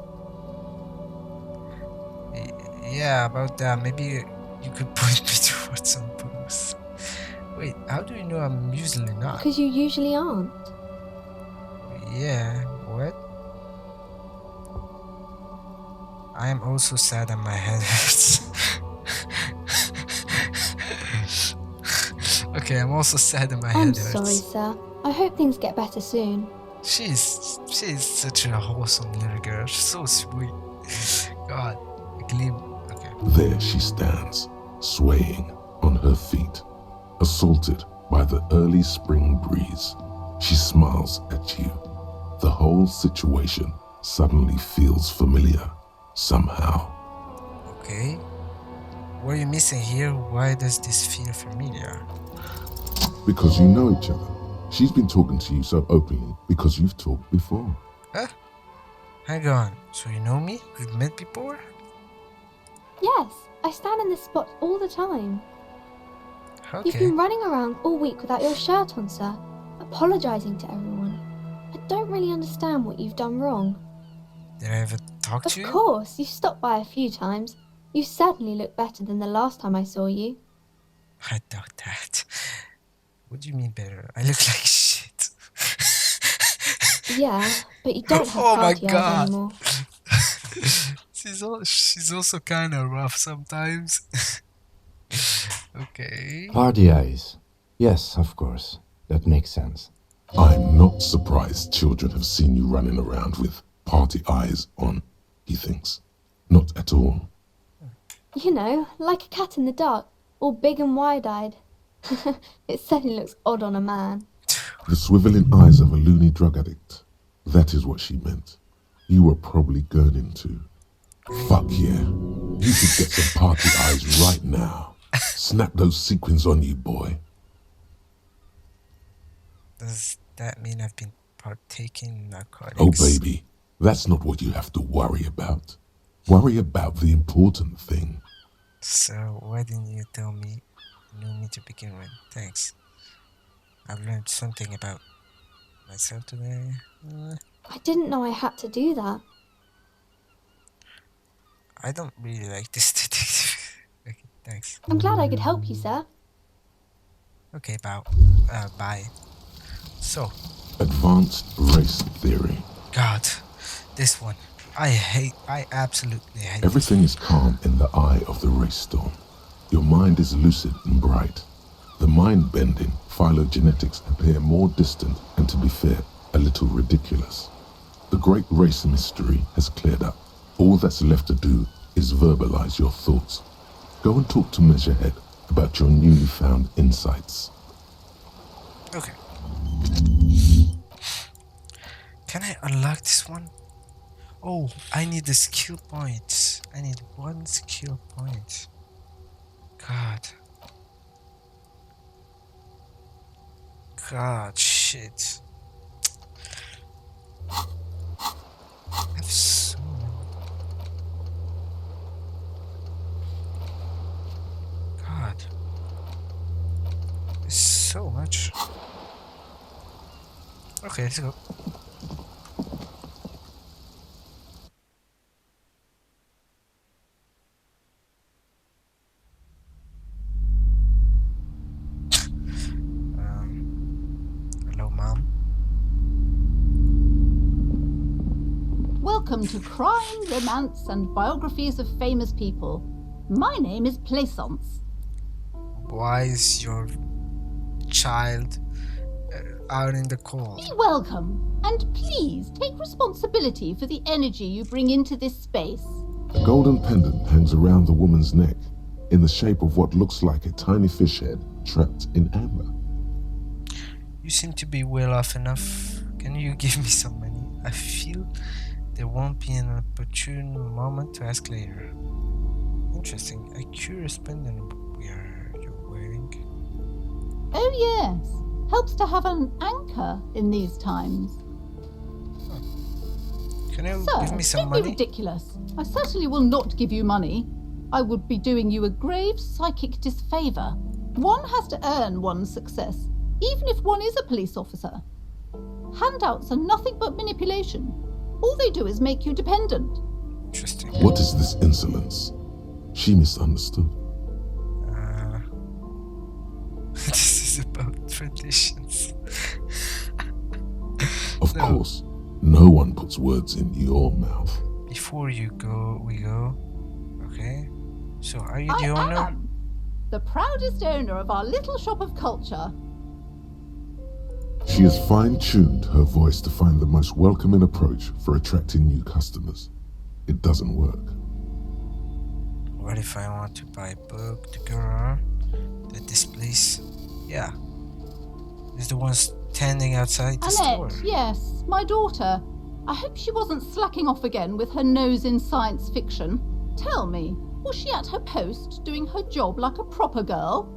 Yeah, about that. Maybe you could point me towards some booze. Wait, how do you know I'm usually not? Because you usually aren't. Yeah, what? I am also sad and my head hurts. Okay, I'm also sad and my I'm head sorry, hurts. sir. I hope things get better soon. She's such a wholesome little girl. She's so sweet. God, a gleam. Okay. There she stands, swaying on her feet, assaulted by the early spring breeze. She smiles at you. The whole situation suddenly feels familiar, somehow. Okay. What are you missing here? Why does this feel familiar? Because you know each other. She's been talking to you so openly because you've talked before. Huh? Hang on. So you know me? We've met before? Yes, I stand in this spot all the time. You've Okay. been running around all week without your shirt on, sir, apologising to everyone. I don't really understand what you've done wrong. Did I ever talk Of to you? course, you stopped by a few times. You certainly look better than the last time I saw you. I doubt that. What do you mean better? I look like shit. Yeah, but you don't have Oh my party eyes God. anymore. She's also kind of rough sometimes. Okay. Party eyes. Yes, of course. That makes sense. I'm not surprised children have seen you running around with party eyes on, he thinks. Not at all. You know, like a cat in the dark, all big and wide-eyed. It certainly looks odd on a man. The swiveling eyes of a loony drug addict. That is what she meant. You were probably gurning too. Fuck yeah. You could get some party eyes right now. Snap those sequins on you, boy. Does that mean I've been partaking in narcotics? Oh, baby. That's not what you have to worry about. Worry about the important thing. So why didn't you tell me you knew me to begin with? Thanks. I've learned something about myself today. I didn't know I had to do that. I don't really like this detective. Okay, thanks. I'm glad I could help you, sir. Okay, bye. So, Advanced race theory. God, this one. I absolutely hate Everything is calm in the eye of the race storm. Your mind is lucid and bright. The mind-bending phylogenetics appear more distant and, to be fair, a little ridiculous. The great race mystery has cleared up. All that's left to do is verbalize your thoughts. Go and talk to Measurehead about your newly found insights. Okay. Can I unlock this one? Oh, I need the skill points. I need one skill point. God. God, shit. I have so many. God. There's so much. Okay, let's go. Hello, Mom. Welcome to Crime, Romance, and Biographies of Famous People. My name is Plaisance. Why is your child out in the cold? Be welcome, and please take responsibility for the energy you bring into this space. A golden pendant hangs around the woman's neck in the shape of what looks like a tiny fish head trapped in amber. You seem to be well off enough. Can you give me some money? I feel there won't be an opportune moment to ask later. Interesting. A curious pendant you're wearing. Oh yes, helps to have an anchor in these times. Can you Sir, give me some don't money? be ridiculous. I certainly will not give you money. I would be doing you a grave psychic disfavour. One has to earn one's success, even if one is a police officer. Handouts are nothing but manipulation. All they do is make you dependent. Interesting. What is this insolence? She misunderstood. This is about traditions. Of No. course, no one puts words in your mouth. Before we go. Okay. So, are you I the owner? am the proudest owner of our little shop of culture. She has fine-tuned her voice to find the most welcoming approach for attracting new customers. It doesn't work. What if I want to buy a book to go around? That this place, yeah, is the one standing outside the store. Annette, yes, my daughter. I hope she wasn't slacking off again with her nose in science fiction. Tell me, was she at her post doing her job like a proper girl?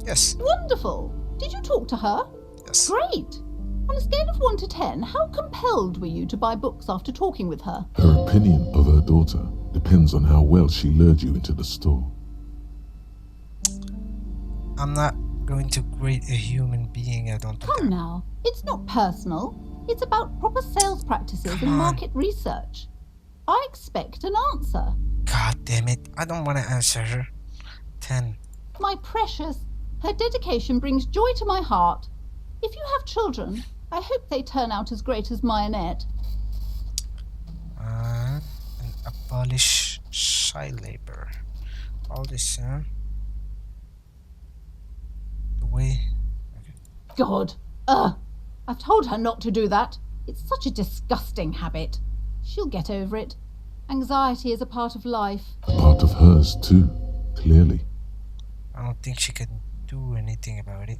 Yes, Wonderful. Did you talk to her? yes. Great. On a scale of 1 to 10, how compelled were you to buy books after talking with her? Her opinion of her daughter depends on how well she lured you into the store. I'm not going to grade a human being. I don't do Come that. now, it's not personal. It's about proper sales practices Come and on. market research. I expect an answer. God damn it! I don't want to answer her. 10. My precious, her dedication brings joy to my heart. If you have children, I hope they turn out as great as my Annette. And abolish child labor. All this, the way. God, I've told her not to do that. It's such a disgusting habit. She'll get over it. Anxiety is a part of life. A part of hers too, clearly. I don't think she can do anything about it.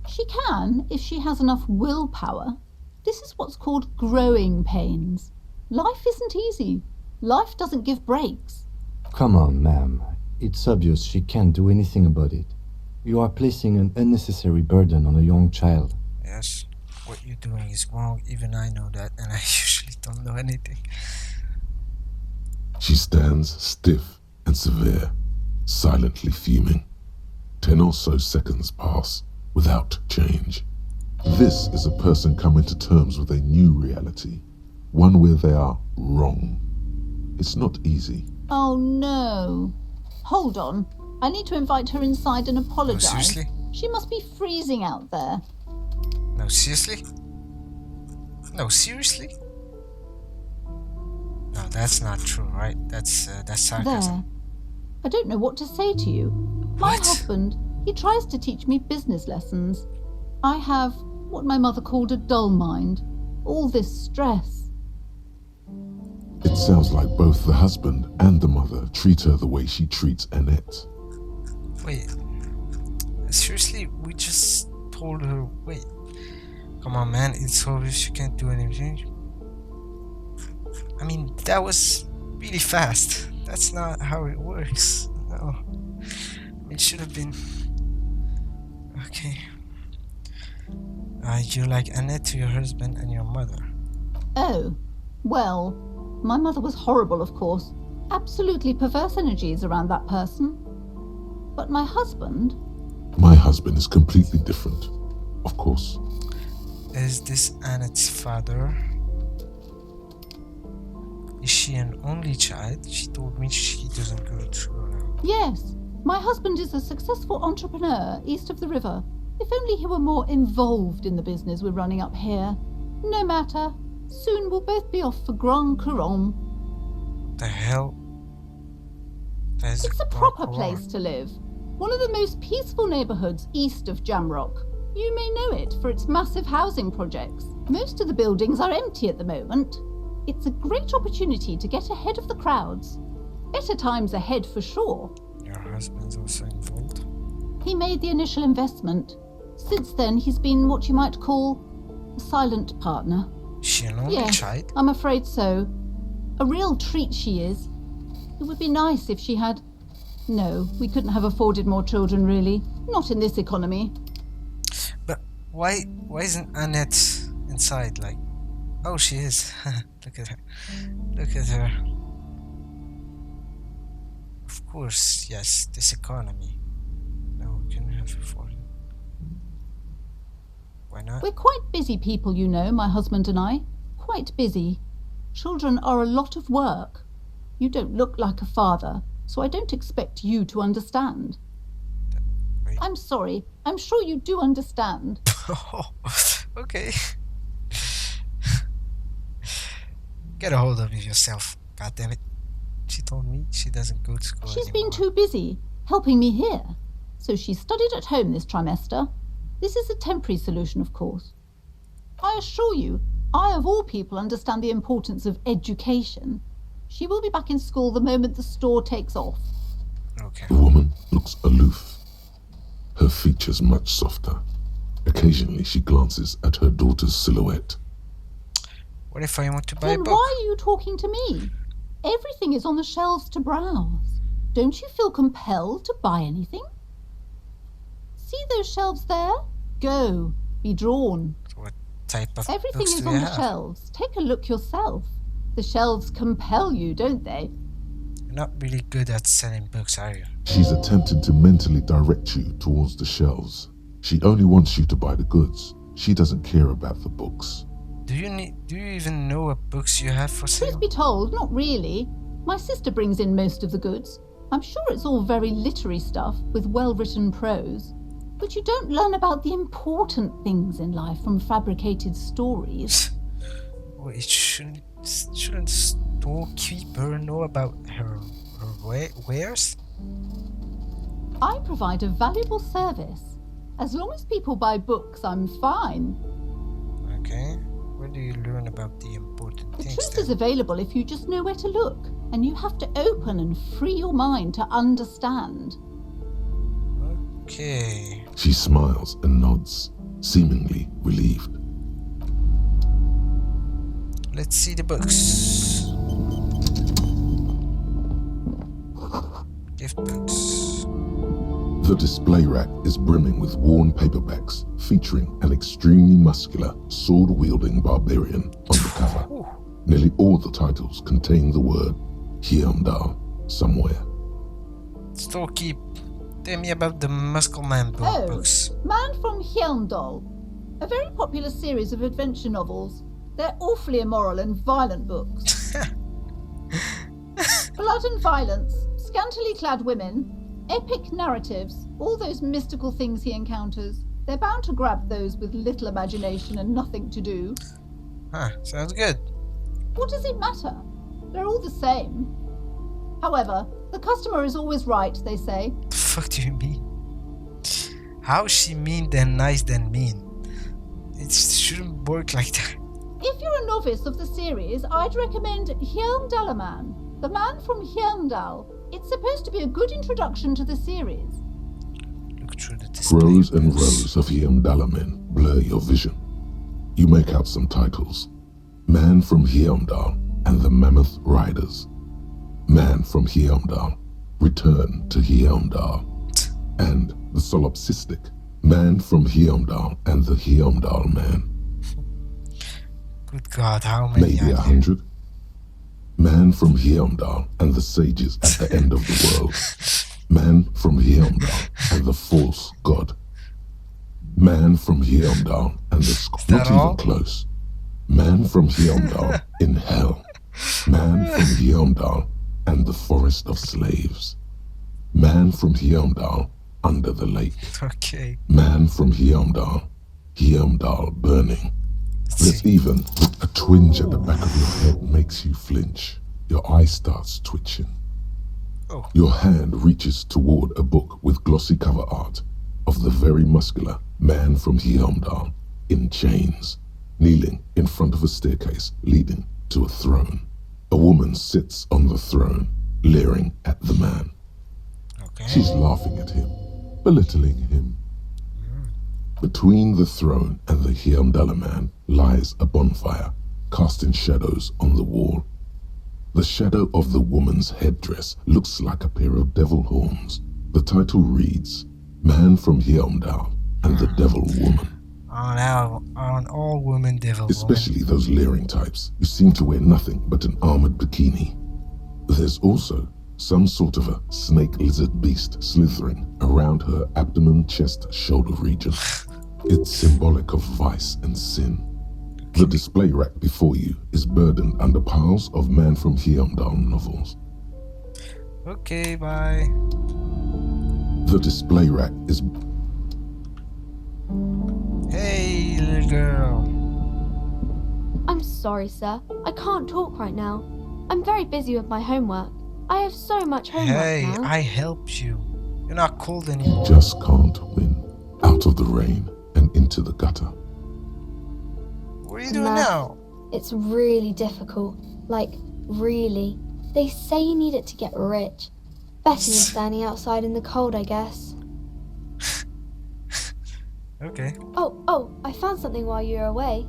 She can if she has enough willpower. This is what's called growing pains. Life isn't easy. Life doesn't give breaks. Come on, ma'am. It's obvious she can't do anything about it. You are placing an unnecessary burden on a young child. Yes, what you're doing is wrong. Even I know that, and I usually don't know anything. She stands stiff and severe, silently fuming. 10 or so seconds pass without change. This is a person coming to terms with a new reality, one where they are wrong. It's not easy. Oh no. Hold on. I need to invite her inside and apologise. seriously? She must be freezing out there. No, seriously? No, seriously? No, that's not true, right? That's sarcasm. There. I don't know what to say to you. My What? husband, he tries to teach me business lessons. I have what my mother called a dull mind. All this stress. It sounds like both the husband and the mother treat her the way she treats Annette. Wait. Seriously? We just told her, wait. Come on, man. It's obvious you can't do anything. I mean, that was really fast. That's not how it works. No. It should have been... Okay. You like Annette to your husband and your mother. Oh, well, my mother was horrible, of course. Absolutely perverse energies around that person. But my husband, My husband is completely different, of course. Is this Annette's father? Is she an only child? She told me she doesn't go to... yes, my husband is a successful entrepreneur east of the river. If only he were more involved in the business we're running up here. No matter. Soon we'll both be off for Grand Couronne. What the hell? That is It's a Grand proper Couronne. place to live. One of the most peaceful neighbourhoods east of Jamrock. You may know it for its massive housing projects. Most of the buildings are empty at the moment. It's a great opportunity to get ahead of the crowds. Better times ahead for sure. Your husband's also involved. He made the initial investment. Since then, he's been what you might call a silent partner. Is she an only Yes, child? I'm afraid so. A real treat she is. It would be nice if she had... No, we couldn't have afforded more children, really. Not in this economy. But why isn't Annette inside? Like, oh, she is. Look at her. Look at her. Of course, yes, this economy. No, we can have afforded. Why not? We're quite busy people, you know, my husband and I. Quite busy. Children are a lot of work. You don't look like a father, so I don't expect you to understand. Wait. I'm sorry. I'm sure you do understand. Okay. Get a hold of yourself. God damn it. She told me she doesn't go to school She's anymore. been too busy helping me here. So she studied at home this trimester. This is a temporary solution, of course. I assure you, I of all people understand the importance of education. She will be back in school the moment the store takes off. Okay. The woman looks aloof, her features much softer. Occasionally she glances at her daughter's silhouette. What if I want to buy a Then book? why are you talking to me? Everything is on the shelves to browse. Don't you feel compelled to buy anything? See those shelves there? Go. Be drawn. What type of Everything books is do on you the have? shelves. Take a look yourself. The shelves compel you, don't they? You're not really good at selling books, are you? She's attempting to mentally direct you towards the shelves. She only wants you to buy the goods. She doesn't care about the books. Do you even know what books you have for Truth sale? be told, not really. My sister brings in most of the goods. I'm sure it's all very literary stuff with well-written prose. But you don't learn about the important things in life from fabricated stories. Wait, shouldn't storekeeper know about her wares? I provide a valuable service. As long as people buy books, I'm fine. Okay. Where do you learn about the important The things truth then? is available if you just know where to look. And you have to open and free your mind to understand. Okay. She smiles and nods, seemingly relieved. Let's see the books. Gift books. The display rack is brimming with worn paperbacks featuring an extremely muscular, sword-wielding barbarian on the cover. Ooh. Nearly all the titles contain the word Hyamdal somewhere. Storekeep. Tell me about the Muscleman Oh, books. Man from Hyamdal. A very popular series of adventure novels. They're awfully immoral and violent books. Blood and violence, scantily clad women, epic narratives, all those mystical things he encounters. They're bound to grab those with little imagination and nothing to do. Huh, sounds good. What does it matter? They're all the same. However, the customer is always right, they say. The fuck do you mean? How is she mean then nice then mean? It shouldn't work like that. If you're a novice of the series, I'd recommend Hyamdalaman, the man from Hyamdal. It's supposed to be a good introduction to the series. Look through the display. Rows and rows of Hyamdalamen blur your vision. You make out some titles. Man from Hyamdal and the Mammoth Riders. Man from Hyamdal, Return to Hyamdal. And the solipsistic Man from Hyamdal and the Hyamdal Man. Good God, how many Maybe are there? 100. Man from Hyamdal and the sages at the end of the world. Man from Hyamdal and the false god. Man from Hyamdal and the that not all? even close. Man from Hyamdal in hell. Man from Hyamdal and the forest of slaves. Man from Hyamdal under the lake. Okay. Man from Hyamdal, Hyamdal burning. There's even a twinge at the back of your head makes you flinch. Your eye starts twitching. Oh. Your hand reaches toward a book with glossy cover art of the very muscular man from Helmdal in chains, kneeling in front of a staircase leading to a throne. A woman sits on the throne, leering at the man. Okay. She's laughing at him, belittling him. Between the throne and the Helmdala man lies a bonfire, casting shadows on the wall. The shadow of the woman's headdress looks like a pair of devil horns. The title reads, Man from Helmdal and the Devil Woman. On all women devil Especially those leering types who seem to wear nothing but an armored bikini. There's also some sort of a snake lizard beast slithering around her abdomen, chest, shoulder region. It's symbolic of vice and sin. The display rack before you is burdened under piles of Man from Helmdal novels. Okay, bye. The display rack is... Hey, little girl. I'm sorry, sir. I can't talk right now. I'm very busy with my homework. I have so much homework Hey, now. I helped you. You're not cold anymore. Just can't win. Out of the rain and into the gutter. What are you doing Math. now? It's really difficult. Like, really. They say you need it to get rich. Better than standing outside in the cold, I guess. Okay. Oh, I found something while you were away.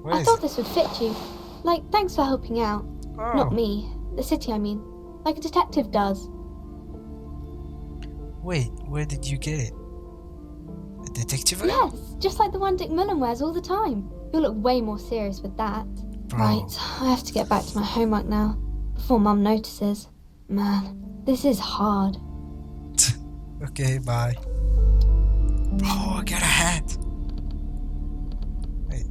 What I is thought it? this would fit you. Like, thanks for helping out. Oh. Not me. The city, I mean. Like a detective does. Wait, where did you get it? A detective? Yes, just like the one Dick Mullen wears all the time. You'll look way more serious with that. Bro. Right, I have to get back to my homework now. Before Mum notices. Man, this is hard. Okay, bye. Bro, I got a hat. Wait,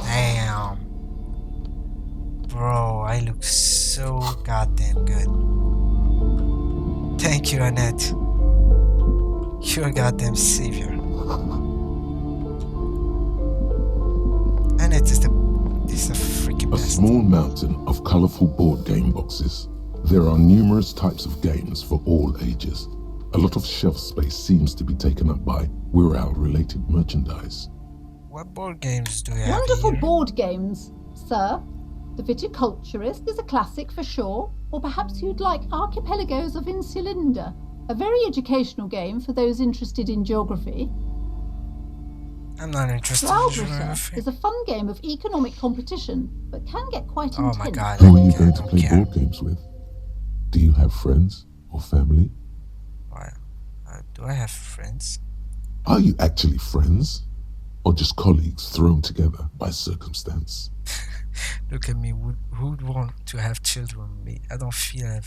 damn. Bro, I look so goddamn good. Thank you, Annette. You're a goddamn savior. Annette is the freaking A best. small mountain of colorful board game boxes. There are numerous types of games for all ages. A lot of shelf space seems to be taken up by Wirral-related merchandise. What board games do you have Wonderful here? board games, sir. The Viticulturist is a classic for sure, or perhaps you'd like Archipelagos of Insulinda, a very educational game for those interested in geography. I'm not interested in Ralbrutter geography. is a fun game of economic competition, but can get quite Oh intense. my god. Who are you I going to don't play care. board games with? Do you have friends or family? Why? Do I have friends? Are you actually friends? Or just colleagues thrown together by circumstance? Look at me. Who'd want to have children with me? I don't feel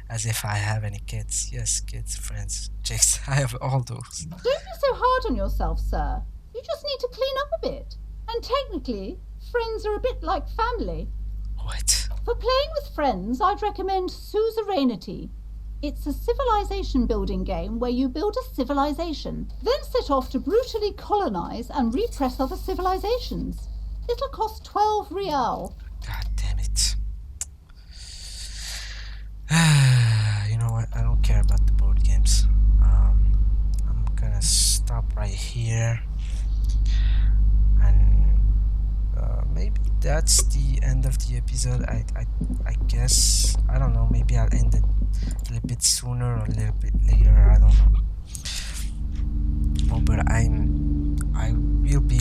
as if I have any kids. Yes, kids, friends, chicks. I have all those. Don't be so hard on yourself, sir. You just need to clean up a bit. And technically, friends are a bit like family. What? For playing with friends, I'd recommend Suzerainty. It's a civilization building game where you build a civilization, then set off to brutally colonize and repress other civilizations. It'll cost 12 real. God damn it. You know what? I don't care about the board games. I'm gonna stop right here. And maybe that's the end of the episode. I guess. I don't know. Maybe I'll end it a little bit sooner or a little bit later. I don't know. Oh, but I will be